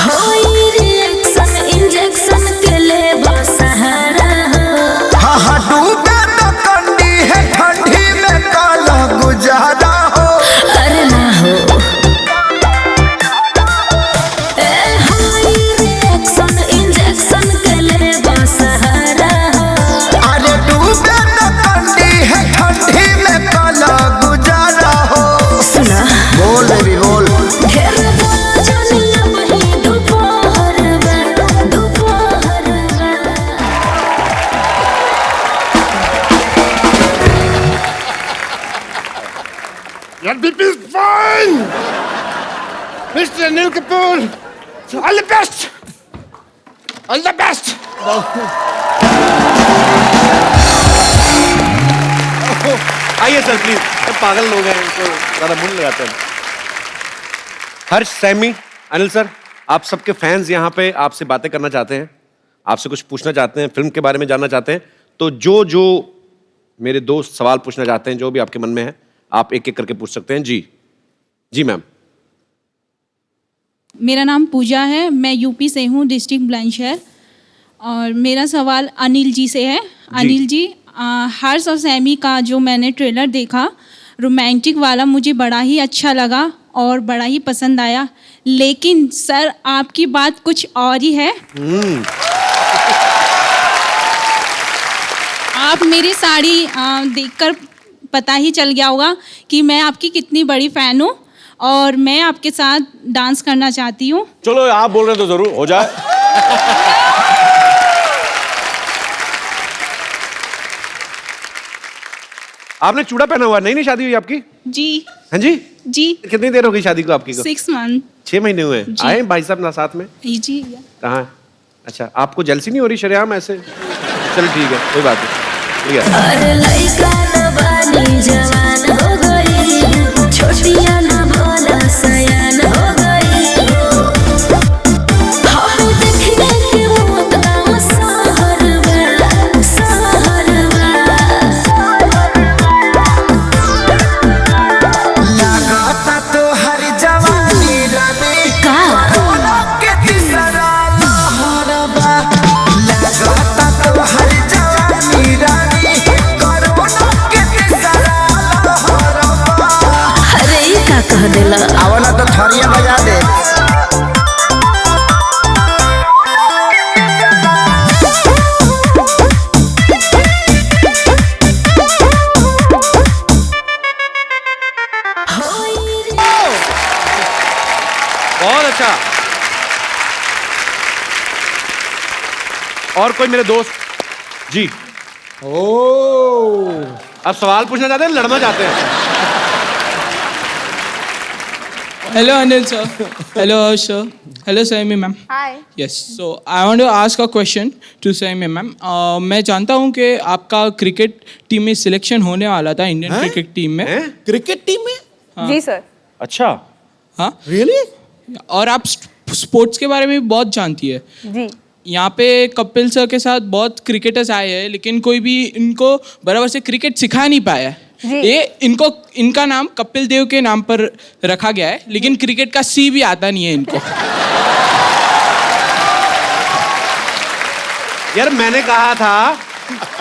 होई रिएक्शन इंजेक्शन के ले सहारा हो। हाँ डूबे तो कंडी है ठंडी में काला गुजारा हो। अरे ना हो। ए होई रिएक्शन इंजेक्शन के ले सहारा हो। अरे डूबे तो कंडी है ठंडी में काला गुजारा हो। सुना बोल बेबी बोल। ढेर जानिया वही दोपहर में, दोपहर में। Your BP is fine! Mr. Anil Kapoor, all the best! All the best! आइए सर प्लीज, पागल लोग हैं, इनको ज्यादा मुंह लगाते हैं। हर्ष, सैमी, अनिल सर, आप सबके फैंस यहाँ पे आपसे बातें करना चाहते हैं, आपसे कुछ पूछना चाहते हैं, फिल्म के बारे में जानना चाहते हैं। तो जो मेरे दोस्त सवाल पूछना चाहते हैं, जो भी आपके मन में है, आप एक एक करके पूछ सकते हैं। जी मैम। मेरा नाम पूजा है, मैं यूपी से हूँ, डिस्ट्रिक्ट बुलंदशहर। और मेरा सवाल अनिल जी से है। अनिल जी, हर्ष और सैमी का जो मैंने ट्रेलर देखा, रोमांटिक वाला, मुझे बड़ा ही अच्छा लगा और बड़ा ही पसंद आया। लेकिन सर, आपकी बात कुछ और ही है। आप मेरी साड़ी देखकर पता ही चल गया होगा कि मैं आपकी कितनी बड़ी फ़ैन हूँ और मैं आपके साथ डांस करना चाहती हूँ। चलो, आप बोल रहे तो जरूर हो जाए। आपने चूड़ा पहना हुआ, नहीं शादी हुई आपकी? जी। हाँ जी जी। कितनी देर हो गई शादी को आपकी को? 6 मंथ। 6 महीने हुए। जी। आए भाई साहब ना साथ में? जी। कहाँ? अच्छा, आपको जेलसी नहीं हो रही शरेआम ऐसे? चलो ठीक है, कोई बात नहीं, ठीक है। अरे लइका न बानी जवान हो गई, छोटिया न भोला सयान हो गई। हम देखने के मौत गाँव सहरवा, सहरवा। लगाता तो हर जवानी रानी का कोरोना के तीसरा लहरबा। लगाता तो हर जवानी रानी कोरोना के तीसरा लहरबा। अरे ई का कह देला? आवला तो थरिया बजा दे। बहुत अच्छा। और कोई मेरे दोस्त? जी। अब सवाल पूछना चाहते हैं, लड़ना चाहते हैं? Hello Anil sir. Hello Harsh sir. Hello Saimi ma'am. Hi. Yes. So I want to ask a question to Saimi ma'am. मैं जानता हूँ कि आपका क्रिकेट टीम में सिलेक्शन होने वाला था, इंडियन क्रिकेट टीम में। क्रिकेट टीम में? जी सर। अच्छा। हाँ। Really? और आप स्पोर्ट्स के बारे में भी बहुत जानती है। जी। यहाँ पे कपिल सर के साथ बहुत क्रिकेटर्स आए हैं, लेकिन कोई भी इनको बराबर से क्रिकेट सिखा नहीं पाया है। ये इनका नाम कपिल देव के नाम पर रखा गया है, लेकिन क्रिकेट का सी भी आता नहीं है इनको। यार मैंने कहा था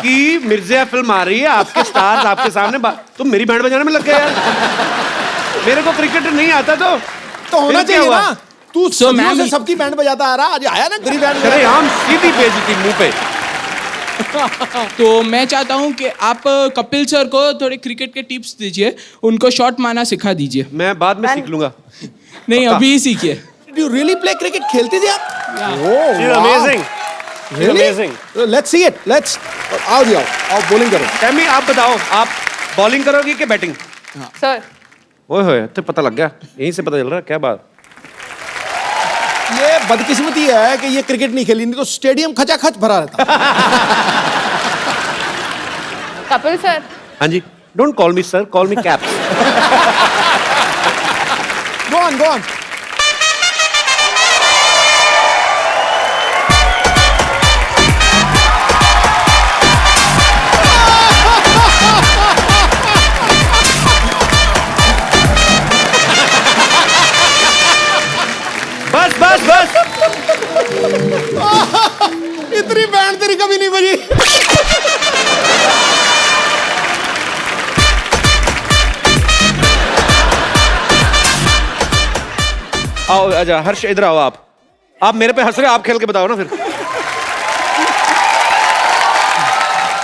कि मिर्जिया फिल्म आ रही है, आपके स्टार्स आपके सामने, तुम मेरी बैंड बजाने में लग गए यार। मेरे को क्रिकेट नहीं आता तो होना चाहिए ना। तू So, सदियों से सबकी बैंड बजाता आ रहा, आज आया ना तेरी बैंड। अरे हम सीधी बेइज्जती मुंह पे। तो मैं चाहता हूँ कि आप कपिल सर को थोड़े क्रिकेट के टिप्स दीजिए, उनको शॉट मारना सिखा दीजिए। मैं बाद में सीख लूंगा। नहीं, अभी ही सीखिए। Did you really play cricket? खेलते थे आप? She's amazing. She's amazing. Let's see it. Let's. आओ जी आओ, आओ bowling करो। सैमी आप बताओ, आप बॉलिंग करोगे कि बैटिंग? सर ओए होए, तो पता लग गया, यहीं से पता चल रहा है, क्या बात। ये बदकिस्मती है कि ये क्रिकेट नहीं खेली, नहीं तो स्टेडियम खचाखच भरा रहता। कपिल सर, हाँ जी, don't call me sir, call me caps. Go on, go on. बस बस बस। इतनी बैंड तेरी कभी नहीं बजी। आओ आजा, हर्ष इधर आओ। आप मेरे पे हंस रहे हो, आप खेल के बताओ ना फिर।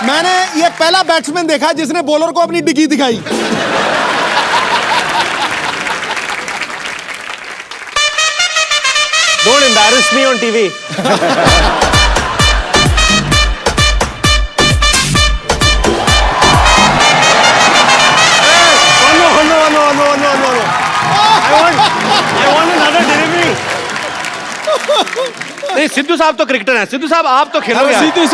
मैंने ये पहला बैट्समैन देखा जिसने बॉलर को अपनी डिग्गी दिखाई। Don't embarrass me on TV. No. I want another delivery. नहीं, सिद्धू साहब तो क्रिकेटर हैं। सिद्धू साहब आप तो खेलोगे। Sidhu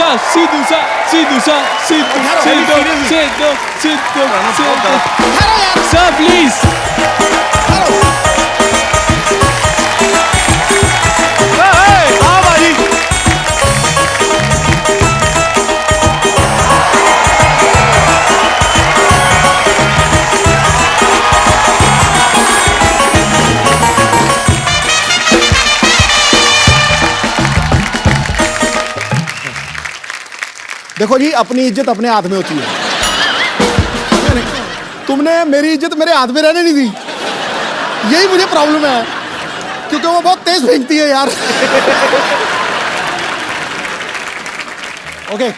sir please. आओ भाई। देखो जी, अपनी इज्जत अपने हाथ में होती है। तुमने मेरी इज्जत मेरे हाथ में रहने नहीं दी, यही मुझे प्रॉब्लम है, क्योंकि वो बहुत तेज फेंकती है यार। Okay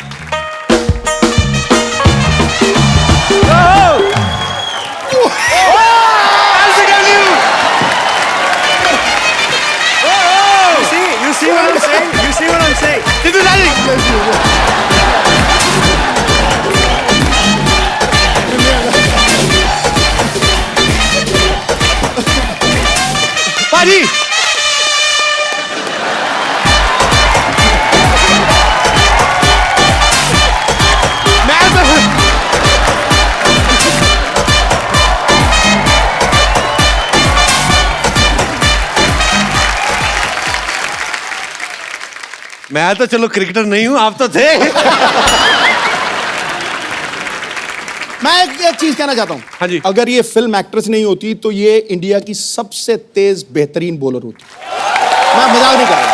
You see what I'm saying? You see what I'm saying? Sidhu साहब पाजी। मैं तो चलो क्रिकेटर नहीं हूं, आप तो थे। मैं एक चीज कहना चाहता हूं। हाँ जी। अगर ये फिल्म एक्ट्रेस नहीं होती तो ये इंडिया की सबसे तेज बेहतरीन बॉलर होती। मैं मजाक नहीं कर रहा।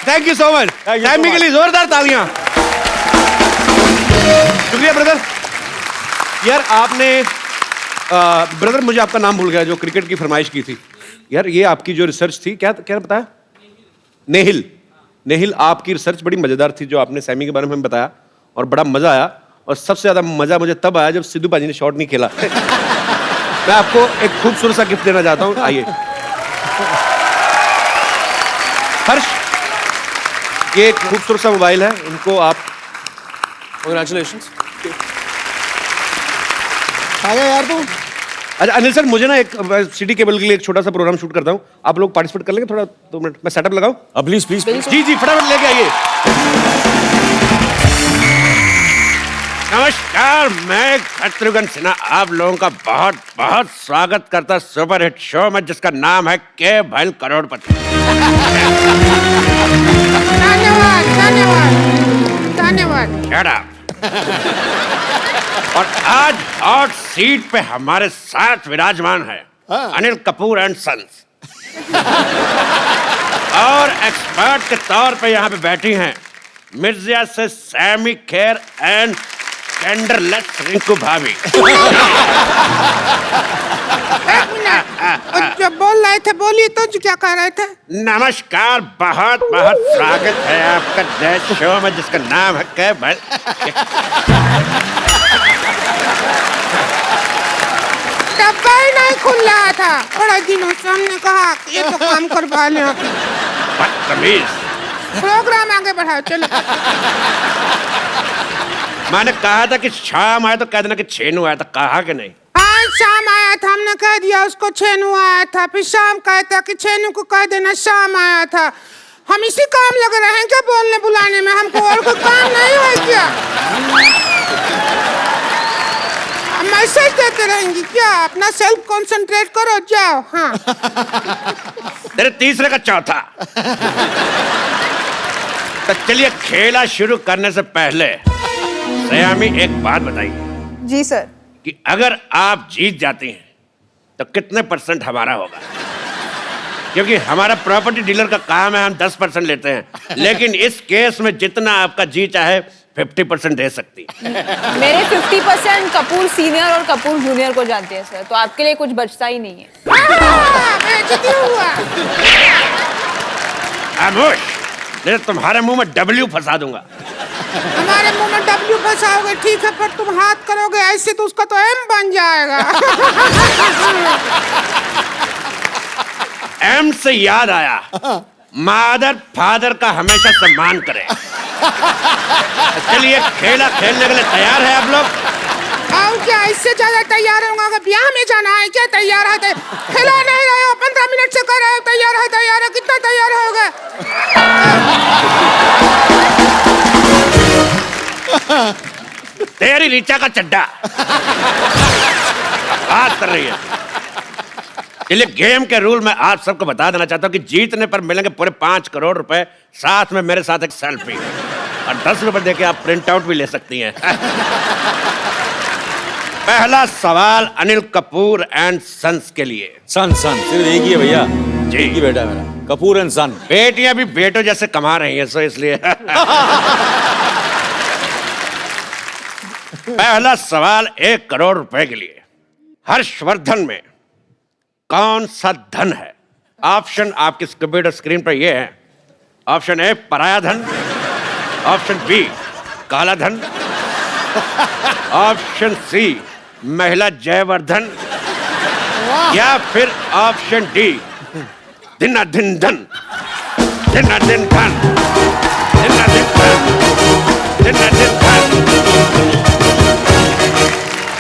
Thank you so much. Saiyami के लिए जोरदार तालियां। शुक्रिया ब्रदर। यार आपने ब्रदर मुझे आपका नाम भूल गया, जो क्रिकेट की फरमाइश की थी। यार ये आपकी जो रिसर्च थी, क्या क्या बताया? नेहिल। नेहिल, आपकी रिसर्च बड़ी मजेदार थी जो आपने सैमी के बारे में बताया, और बड़ा मजा आया। और सबसे ज्यादा मजा मुझे तब आया जब सिद्धू पाजी ने शॉट नहीं खेला। मैं आपको एक खूबसूरत सा गिफ्ट देना चाहता हूं, आइए। हर्ष, ये एक खूबसूरत सा मोबाइल है, इनको आप। Congratulations. आ गया यार तू। अच्छा अनिल सर, मुझे ना एक सिटी केबल के लिए एक छोटा सा प्रोग्राम शूट करता हूँ, आप लोग पार्टिसिपेट कर लेंगे? थोड़ा 2 मिनट मैं सेटअप लगाऊं? Please please. जी जी, फटाफट लेके आइए। नमस्कार, मैं शत्रुघ्न सिन्हा आप लोगों का बहुत बहुत स्वागत करता सुपर हिट शो में, जिसका नाम है के भैल करोड़पति। धन्यवाद। और आज हॉट सीट पे हमारे साथ विराजमान है अनिल कपूर एंड सन्स। और एक्सपर्ट के तौर पे यहाँ पे बैठी हैं मिर्जिया से सैमी खेर एंड टेंडरलेस रिंकू भाभी। जो बोल रहा है रहे थे? बोलिए तो, क्या कह रहे थे? नमस्कार, बहुत बहुत स्वागत है आपका नए शो में जिसका नाम है केबल। डब्बा ही नहीं खुल रहा था, बड़ा दिनों से हमने कहा ये तो काम करवा लें। बदतमीज। प्रोग्राम आगे बढ़ाओ, चलो। मैंने कहा था कि शाम आया तो कह देना कि छेनू आया था, कहा कि नहीं? हाँ, शाम आया था, हमने कह दिया उसको छेनू आया था, फिर शाम कहता कि छेनू को कह देना शाम आया था। हम इसी काम लगे रहे हैं क्या बोलने बुलाने में? हमको और कोई काम नहीं है क्या? मैसेज देते रहेंगी क्या? अपना सेल्फ कंसंट्रेट करो, जाओ। हाँ। तेरे तीसरे का चौथा। तो चलिए, खेला शुरू करने से पहले सयामी एक बात बताइए। जी सर। कि अगर आप जीत जाती हैं तो कितने % हमारा होगा? क्योंकि हमारा प्रॉपर्टी डीलर का काम है, हम 10% लेते हैं, लेकिन इस केस में जितना आपका जी चाहे 50% दे सकती है। मेरे 50% कपूर सीनियर और कपूर जूनियर को जानते हैं सर, तो आपके लिए कुछ बचता ही नहीं है। खामोश, नहीं तुम्हारे मुंह में W फंसा दूंगा। हमारे मुंह में W फंसाओगे ठीक है, पर तुम हाथ करोगे ऐसे तो उसका तो M बन जाएगा। M से याद आया, मादर फादर का हमेशा सम्मान करें। चलिए, खेला खेलने के लिए तैयार है आप लोग? और क्या इससे ज्यादा तैयार होगा? अगर ब्याह में जाना है क्या? तैयार है? खेला नहीं रहे हो, 15 मिनट से कर रहे हो तैयार है, कितना तैयार होगा? तेरी रीचा का चड्डा बात कर रही है। चलिए, गेम के रूल मैं आप सबको बता देना चाहता हूँ कि जीतने पर मिलेंगे पूरे 5 करोड़ रुपए, साथ में मेरे साथ एक सेल्फी, और 10 रुपए देके आप प्रिंट आउट भी ले सकती हैं। पहला सवाल अनिल कपूर एंड सन्स के लिए। सन सिर्फ एक ही है भैया जी, एक ही बेटा है मेरा, कपूर एंड सन। बेटियां भी बेटों जैसे कमा रही हैं, सो इसलिए। पहला सवाल 1 करोड़ रुपए के लिए। हर्षवर्धन में कौन सा धन है? ऑप्शन आपकी कंप्यूटर स्क्रीन पर ये है। ऑप्शन ए पराया धन, ऑप्शन बी काला धन, ऑप्शन सी महिला जयवर्धन, या फिर ऑप्शन डी दिन धन, दिन धन, दिन धन।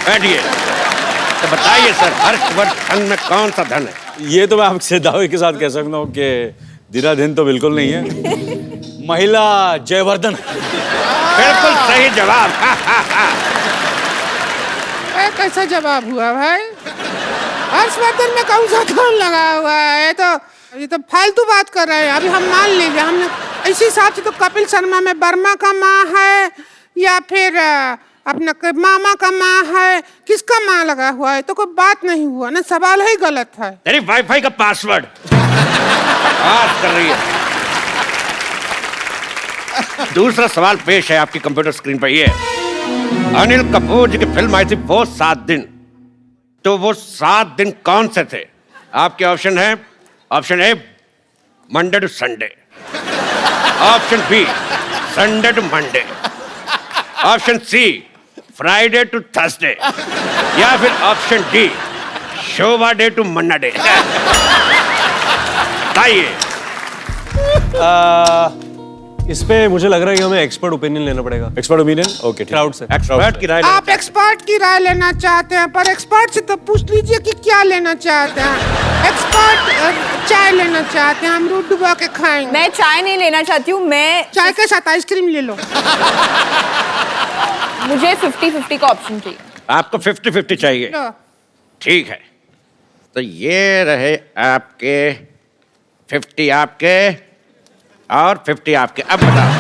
बैठिए, तो बताइए सर, हर्षवर्धन में कौन सा धन है? ये तो मैं आपसे दावे के साथ कह सकता हूँ कि दिन तो बिल्कुल नहीं है, महिला जयवर्धन। बिल्कुल सही जवाब। कैसा जवाब हुआ भाई? हर्षवर्धन में कौन सा धन लगा हुआ है? ये तो फालतू बात कर रहे हैं। अभी हम मान लीजिए, हमने इसी हिसाब से तो कपिल शर्मा में वर्मा का माँ है या फिर अपना मामा का माँ है, किसका माँ लगा हुआ है? तो कोई बात नहीं हुआ ना, सवाल ही गलत है। तेरी वाईफाई का पासवर्ड बात कर रही है। दूसरा सवाल पेश है आपकी कंप्यूटर स्क्रीन पर। ये अनिल कपूर जी की फिल्म आई थी वो 7 दिन, तो वो 7 दिन कौन से थे? आपके ऑप्शन है, option A Monday to Sunday, option B Sunday to Monday, option C Friday to Thursday, या फिर option D Shobha De to Manna De. बताइए। इस पे मुझे लग रहा है कि हमें एक्सपर्ट ओपिनियन लेना पड़ेगा। Expert opinion? ओके, क्राउड से। एक्सपर्ट की राय। आप एक्सपर्ट की राय लेना चाहते हैं, पर एक्सपर्ट से तो पूछ लीजिए कि क्या लेना चाहते हैं। एक्सपर्ट चाय लेना चाहते हैं, हम दूध डुबा के खाएंगे। मैं चाय नहीं लेना चाहती हूँ, मैं चाय के साथ आइसक्रीम ले लो। मुझे 50-50 का ऑप्शन चाहिए। आपको 50-50 चाहिए? ठीक है, तो ये रहे आपके 50 आपके और 50 आपके। अब बताओ,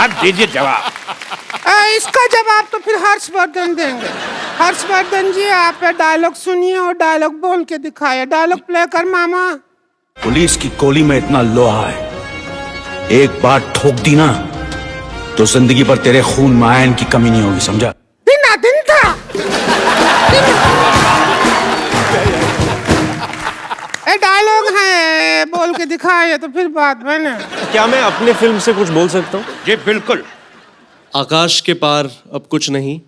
अब दीजिए जवाब। इसका जवाब तो फिर हर्षवर्धन देंगे। हर्षवर्धन जी, आप डायलॉग सुनिए और डायलॉग बोल के दिखाइए। डायलॉग प्ले कर मामा। पुलिस की गोली में इतना लोहा है, एक बार ठोक दी ना तो जिंदगी भर तेरे खून में आयरन की कमी नहीं होगी, समझा? दिन था। बोल के दिखाए तो फिर बात बने। क्या मैं अपने फिल्म से कुछ बोल सकता हूँ? जी बिल्कुल। आकाश के पार अब कुछ नहीं,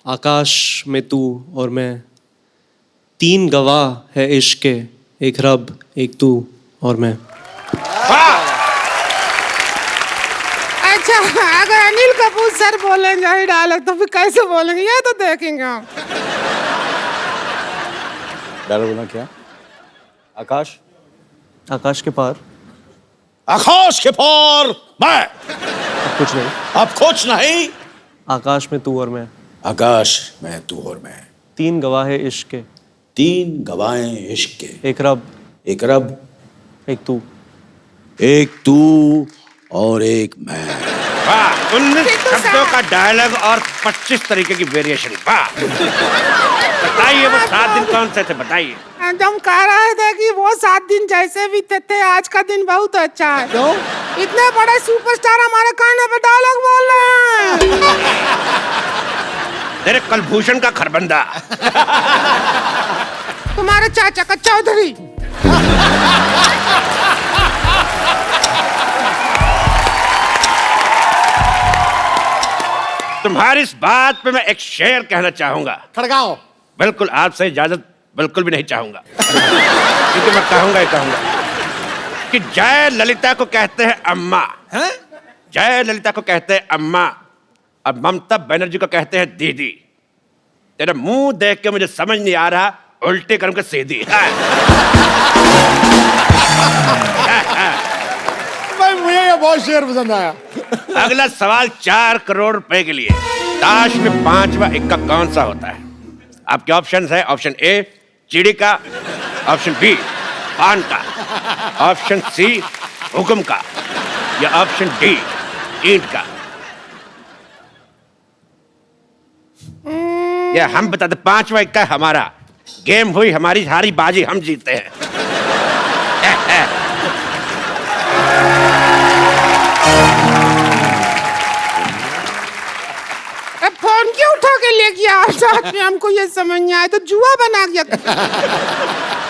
आकाश में तू और मैं, 3 गवाह है इश्क के, एक रब, एक तू और मैं। अच्छा, अगर अनिल कपूर सर बोलेंगे यही डायलॉग तो फिर कैसे बोलेंगे ये तो देखेंगे हम। डायलॉग बोलना क्या? आकाश, आकाश के पार, आकाश के पार मैं, अब कुछ नहीं, अब कुछ नहीं, आकाश में तू और मैं, आकाश में तू और मैं, 3 गवाह है इश्क के, 3 गवाहें इश्क के, एक रब, एक तू, एक तू और एक मैं। वाह, 19 शब्दों का डायलॉग और 25 तरीके की वेरिएशन। वाह, बताइए वो 7 दिन कौन से थे, बताइए। हम कह रहे थे कि वो 7 दिन जैसे भी थे आज का दिन बहुत अच्छा है। क्यों? इतने बड़े सुपरस्टार हमारे कान पे डायलॉग बोल रहे हैं। तेरे कलभूषण का खरबंदा। तुम्हारे चाचा का चौधरी। तुम्हारी इस बात पे मैं एक शेर कहना चाहूंगा। खड़गाओ। बिल्कुल, आपसे इजाजत बिल्कुल भी नहीं चाहूंगा, क्योंकि मैं कहूंगा ही कहूंगा कि जय ललिता को कहते हैं अम्मा, जय ललिता को कहते हैं अम्मा, और ममता बनर्जी को कहते हैं दीदी। तेरा मुंह देख के मुझे समझ नहीं आ रहा, उल्टे कर्म के सीधी। मुझे ये बहुत शेर पसंद आया। अगला सवाल 4 करोड़ रुपए के लिए। ताश में 5वां इक्का कौन सा होता है? आपके ऑप्शंस है, ऑप्शन ए चिड़ी का, ऑप्शन बी पान का, ऑप्शन सी हुक्म का, या ऑप्शन डी ईंट का। ये हम बताते, 5वां इक्का हमारा, गेम हुई हमारी, हारी बाजी हम जीते हैं। फोन क्यों उठा के ले गया साथ में? हमको ये समझ नहीं आया, तो जुआ बना गया।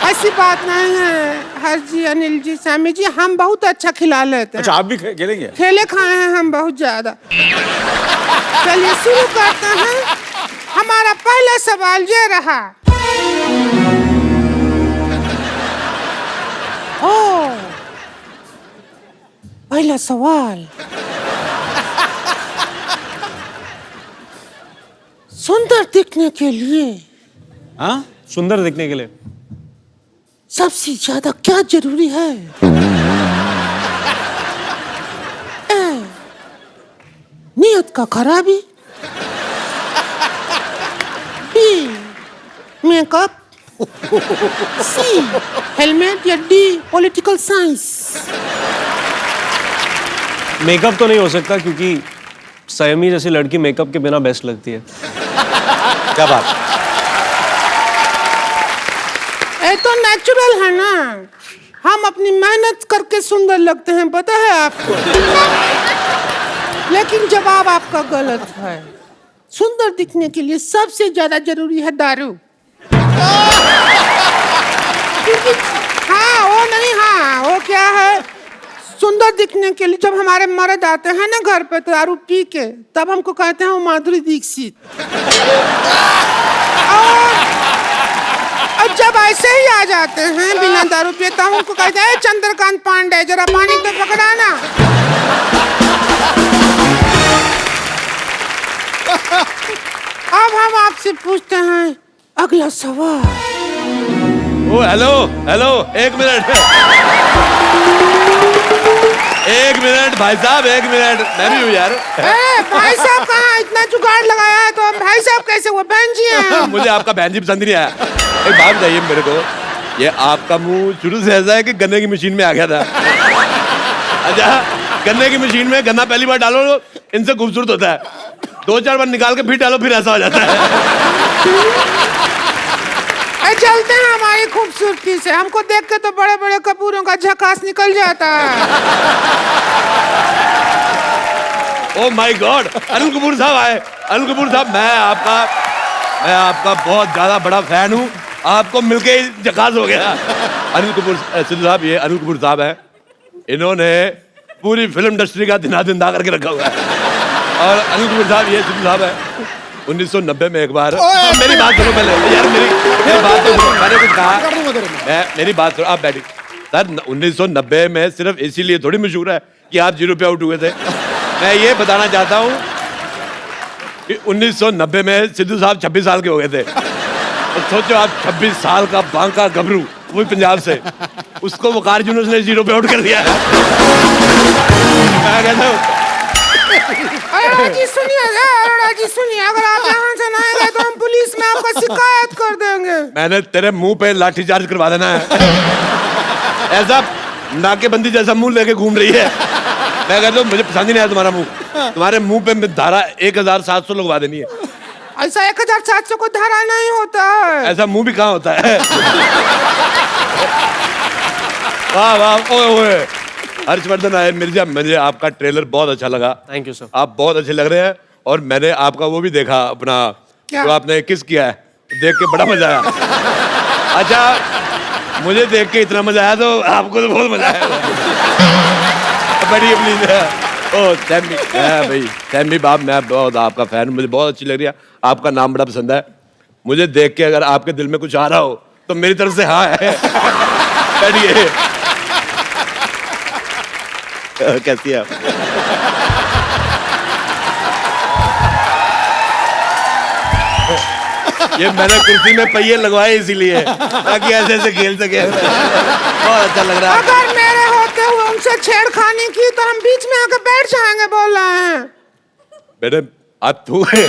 ऐसी बात नहीं है हर जी, अनिल जी, सामी जी, हम बहुत अच्छा खिला लेते हैं। अच्छा, आप भी खेलेंगे? खेले खाए हैं हम बहुत ज्यादा। चलिए शुरू करते हैं। हमारा पहला सवाल ये रहा। ओ, पहला सवाल, सुंदर दिखने के लिए, हाँ, सुंदर दिखने के लिए सबसे ज्यादा क्या जरूरी है? ए, नियत का खराबी, बी मेकअप, सी हेलमेट, या डी पॉलिटिकल साइंस। मेकअप तो नहीं हो सकता, क्योंकि सयमी जैसी लड़की मेकअप के बिना बेस्ट लगती है। क्या बात? ये तो नेचुरल है ना, हम अपनी मेहनत करके सुंदर लगते हैं, पता है आपको। लेकिन जवाब आपका गलत है। सुंदर दिखने के लिए सबसे ज्यादा जरूरी है दारू। हाँ, वो नहीं, हाँ, वो क्या है, सुंदर दिखने के लिए जब हमारे मर्द आते हैं ना घर पे दारू पी के, तब हमको कहते हैं वो माधुरी दीक्षित। और जब ऐसे ही आ जाते हैं बिना दारू पिए, तब हमको कहते हैं चंद्रकांत पांडे, जरा पानी तो पकड़ाना। अब हम आपसे पूछते हैं अगला सवाल। ओ हेलो हेलो, एक मिनट, एक मिनट भाई साहब, एक मिनट, मैं भी हूँ यार। भाई साहब कहाँ? इतना जुगाड़ लगाया है तो हम भाई साहब कैसे हुए? बहन जी हैं। मुझे आपका बहन जी पसंद नहीं आया। एक बात बताइए मेरे को, ये आपका मुंह शुरू से ऐसा है कि गन्ने की मशीन में आ गया था? अच्छा, गन्ने की मशीन में गन्ना पहली बार डालो इनसे खूबसूरत होता है, 2-4 बार निकाल के फिर डालो फिर ऐसा हो जाता है। चलते हैं हमारी खूबसूरती से, हमको देख के तो बड़े बड़े कपूरों का झकास निकल जाता है। Oh my God, Anil Kapoor साहब आए। अनिल कपूर साहब, मैं आपका बहुत ज्यादा बड़ा फैन हूँ। आपको मिलके ही झकास हो गया। अनिल कपूर सिद्धू साहब, ये अनिल कपूर साहब है, इन्होंने पूरी फिल्म इंडस्ट्री का दिना जिंदा करके रखा हुआ है। और अनिल कपूर साहब, ये सिद्धू साहब है, 1990 में एक बार, मेरी बात सुनो पहले यार, मेरी बात तो सुनो, मैंने कुछ कहा, मेरी बात सुनो, आप बैठिए सर। 1990 में सिर्फ इसीलिए थोड़ी मशहूर है कि आप 0 पे आउट हुए थे। मैं ये बताना चाहता हूँ कि 1990 में सिद्धू साहब 26 साल के हो गए थे। तो सोचो आप 26 साल का बांका गबरू, वो भी पंजाब से, उसको वकार यूनुस ने 0 पे आउट कर दिया। मैं कहता हूँ अरोड़ा जी सुनिए, अगर आप यहाँ से ना आएंगे तो हम पुलिस में आपको शिकायत कर देंगे। मैंने तेरे मुंह पे लाठीचार्ज करवा देना है। ऐसा नाकेबंदी जैसा मुंह लेके घूम रही है। मैं कहता हूँ मुझे पसंद ही नहीं आया तुम्हारा मुंह। तुम्हारे मुंह पे धारा 1700 लगवा देनी है। ऐसा 1700 को धारा नहीं होता है। ऐसा मुंह भी कहाँ होता है। वाह वाह, ओए ओए, हर्षवर्धन आए मिर्जा, मुझे आपका ट्रेलर बहुत अच्छा लगा। Thank you sir. आप बहुत अच्छे लग रहे हैं। और मैंने आपका वो भी देखा अपना, जो आपने किस किया है, देख के बड़ा मजा आया। अच्छा, मुझे देख के इतना मजा आया तो आपको तो बहुत मजा आया। बड़ी प्लीज है। ओ सैमी, भाई सैमी बाप, मैं बहुत आपका फैन, मुझे बहुत अच्छी लग रही है। आपका नाम बड़ा पसंद है मुझे। देख के अगर आपके दिल में कुछ आ रहा हो तो मेरी तरफ से हाँ है। बैठिए। कैसी है आप? ये मैंने कुर्सी में पहिए लगवाए इसीलिए, ताकि ऐसे ऐसे खेल सके। बहुत अच्छा लग रहा है। अगर मेरे होते हुए उनसे छेड़खानी की तो हम बीच में आके बैठ जाएंगे, बोल रहे हैं। बेटे आप तू है।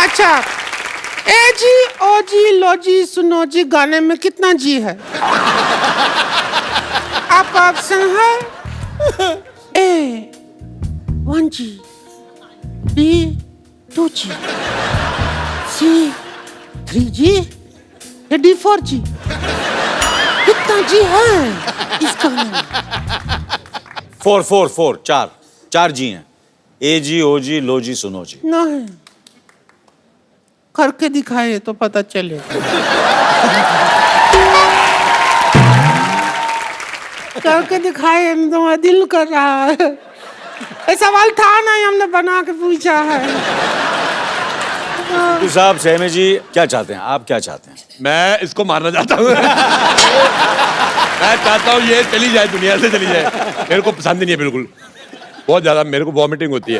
अच्छा, ए जी ओ जी लो जी सुनो जी गाने में कितना जी है? आपका ऑप्शन है ए 1G, B 2G, C 3G या D 4G? कितना जी है इस गाने में? 4 4 जी हैं। ए जी, ओ जी, लो जी, सुनो जी। नहीं, करके दिखाए तो पता चले। करके दिखाए तो दिल कर रहा है। ये सवाल था नहीं, हमने बना के पूछा है। तो साहब, सहमी जी क्या चाहते हैं? आप क्या चाहते हैं? मैं इसको मारना चाहता हूँ। मैं चाहता हूँ ये चली जाए, दुनिया से चली जाए। मेरे को पसंद ही नहीं है बिल्कुल। बहुत ज्यादा मेरे को वॉमिटिंग होती है।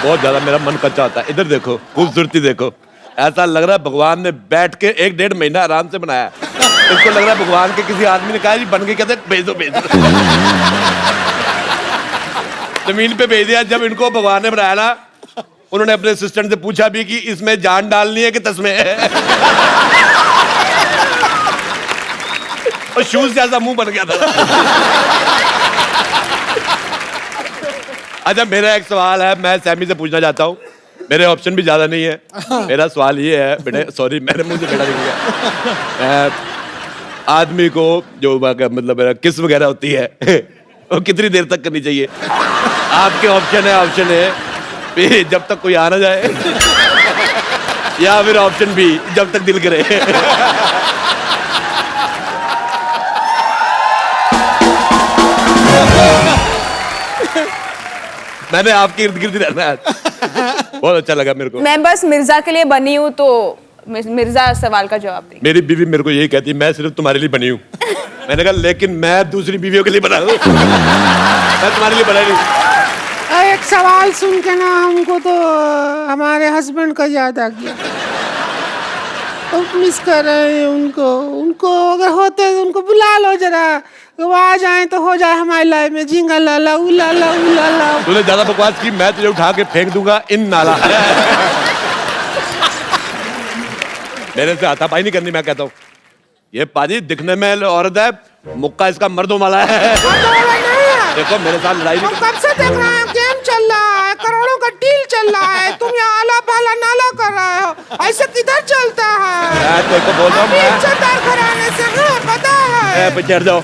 बहुत ज्यादा मेरा मन कच्चा होता है। इधर देखो, खूबसूरती देखो, ऐसा लग रहा है भगवान ने बैठ के 1-1.5 महीना आराम से बनाया। इसको लग रहा है भगवान के किसी आदमी ने कहा जी बन के, कहते भेज दो भेज दो। जमीन पे भेज दिया। जब इनको भगवान ने बनाया ना, उन्होंने अपने असिस्टेंट से पूछा भी कि इसमें जान डालनी है कि तस्में है। और शूज जैसा मुंह बन गया था। अच्छा, मेरा एक सवाल है, मैं सैमी से पूछना चाहता हूँ। मेरे ऑप्शन भी ज्यादा नहीं है। मेरा सवाल ये है बेटे, सॉरी मेरे मुंह से बेटा निकल गया। आदमी को जो मतलब किस वगैरह होती है वो कितनी देर तक करनी चाहिए? आपके ऑप्शन है जब तक कोई आ ना जाए, या फिर ऑप्शन बी जब तक दिल करे। मैंने आपके इर्द गिर्द रहना है। बहुत अच्छा लगा मेरे को। मैं बस मिर्जा के लिए बनी हूँ, तो मिर्जा सवाल का जवाब दें। मेरी बीवी मेरे को यही कहती है, मैं सिर्फ तुम्हारे लिए बनी हूँ। मैंने कहा लेकिन मैं दूसरी बीवियों के लिए बना हूँ। मैं तुम्हारे लिए बना नहीं। एक सवाल सुन के ना हमको तो हमारे हस्बैंड का याद आ गया। तो मिस कर रहे हैं उनको अगर होते तो उनको बुला लो जरा, वो आ जाए तो हो जाए हमारी लाइफ में झिंगा लाला उलाला उलाला। तूने ज्यादा बकवास की, मैं तुझे उठा के फेंक दूंगा इन नाला। मेरे से हाथापाई नहीं करनी। मैं कहता हूँ ये पाजी दिखने में औरत है, मुक्का इसका मर्दों वाला है। देखो मेरे साथ लड़ाई नहीं। कब से देख रहे हैं, गेम चल रहा है, करोड़ों का डील चल रहा है, तुम यहाँ आला पाला नाला कर रहे हो। ऐसे किधर चलता है? मैं तेरे को बोल रहा हूँ, इज्जतदार घराने से है, पता है। चढ़ जाओ,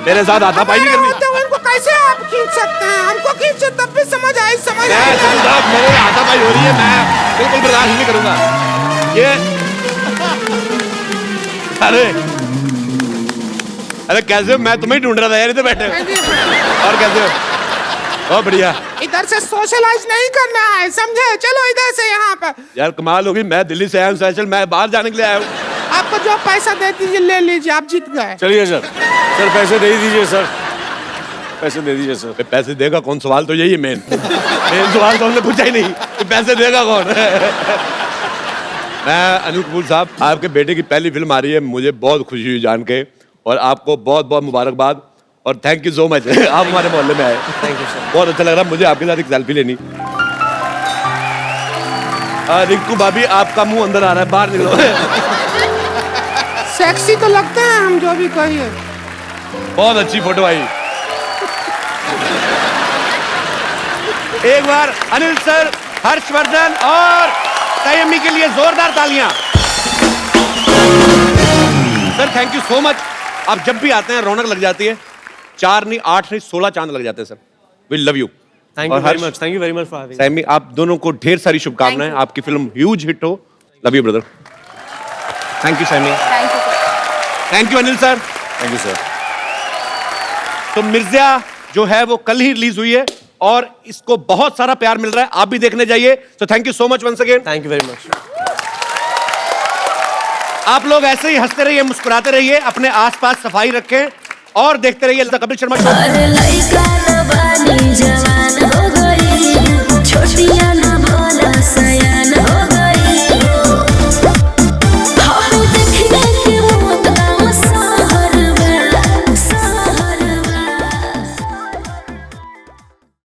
मेरे साथ हाथापाई नहीं करनी। तो उनको कैसे आप खींच सकते हैं? हमको खींच मुझे तब भी समझ आई मेरे हाथापाई हो रही है, मैं बिल्कुल बर्दाश्त नहीं करूंगा ये। अरे कैसे हो? मैं तुम्हें ढूंढ रहा था यार, इधर बैठे और कैसे हो? बहुत बढ़िया। इधर से सोशलाइज नहीं करना है, समझे? चलो इधर से यहाँ पर। यार कमाल होगी, मैं दिल्ली से आया हूँ स्पेशल, मैं बाहर जाने के लिए आया हूँ। आपको जो पैसा दे दीजिए, ले लीजिए, आप जीत गए। चलिए सर पैसे दे दीजिए सर, पैसे दे दीजिए सर। पैसे देगा कौन? सवाल तो यही है मेन सवाल तो हमने पूछा ही नहीं कि पैसे देगा कौन। मैं अनिल कपूर साहब, आपके बेटे की पहली फिल्म आ रही है, मुझे बहुत खुशी हुई जान के, और आपको बहुत बहुत मुबारकबाद और थैंक यू सो मच। आप हमारे मोहल्ले में आए, थैंक यू सर। बहुत अच्छा लग रहा मुझे आपके साथ एक सेल्फी लेनी। रिंकू भाभी, आपका मुंह अंदर आ रहा है, बाहर निकलो। सेक्सी तो लगते हैं हम, जो भी कहिए। बहुत अच्छी फोटो आई। एक बार अनिल सर, हर्षवर्धन और संयमी के लिए जोरदार तालियां। Sir thank you so much. आप जब भी आते हैं रौनक लग जाती है। 4 नहीं 8 नहीं 16 चांद लग जाते हैं sir. We love you. Thank you very much, thank you very much for having. Saiyami, आप दोनों को ढेर सारी शुभकामनाएं, आपकी फिल्म ह्यूज हिट हो। Love you brother. Thank you Saiyami. Thank you Anil sir. Thank you sir. तो मिर्जा जो है वो कल ही रिलीज हुई है और इसको बहुत सारा प्यार मिल रहा है, आप भी देखने जाइए। तो thank you so much once again. Thank you very much. आप लोग ऐसे ही हंसते रहिए, मुस्कुराते रहिए, अपने आसपास सफाई रखें और देखते रहिए द कपिल शर्मा शो।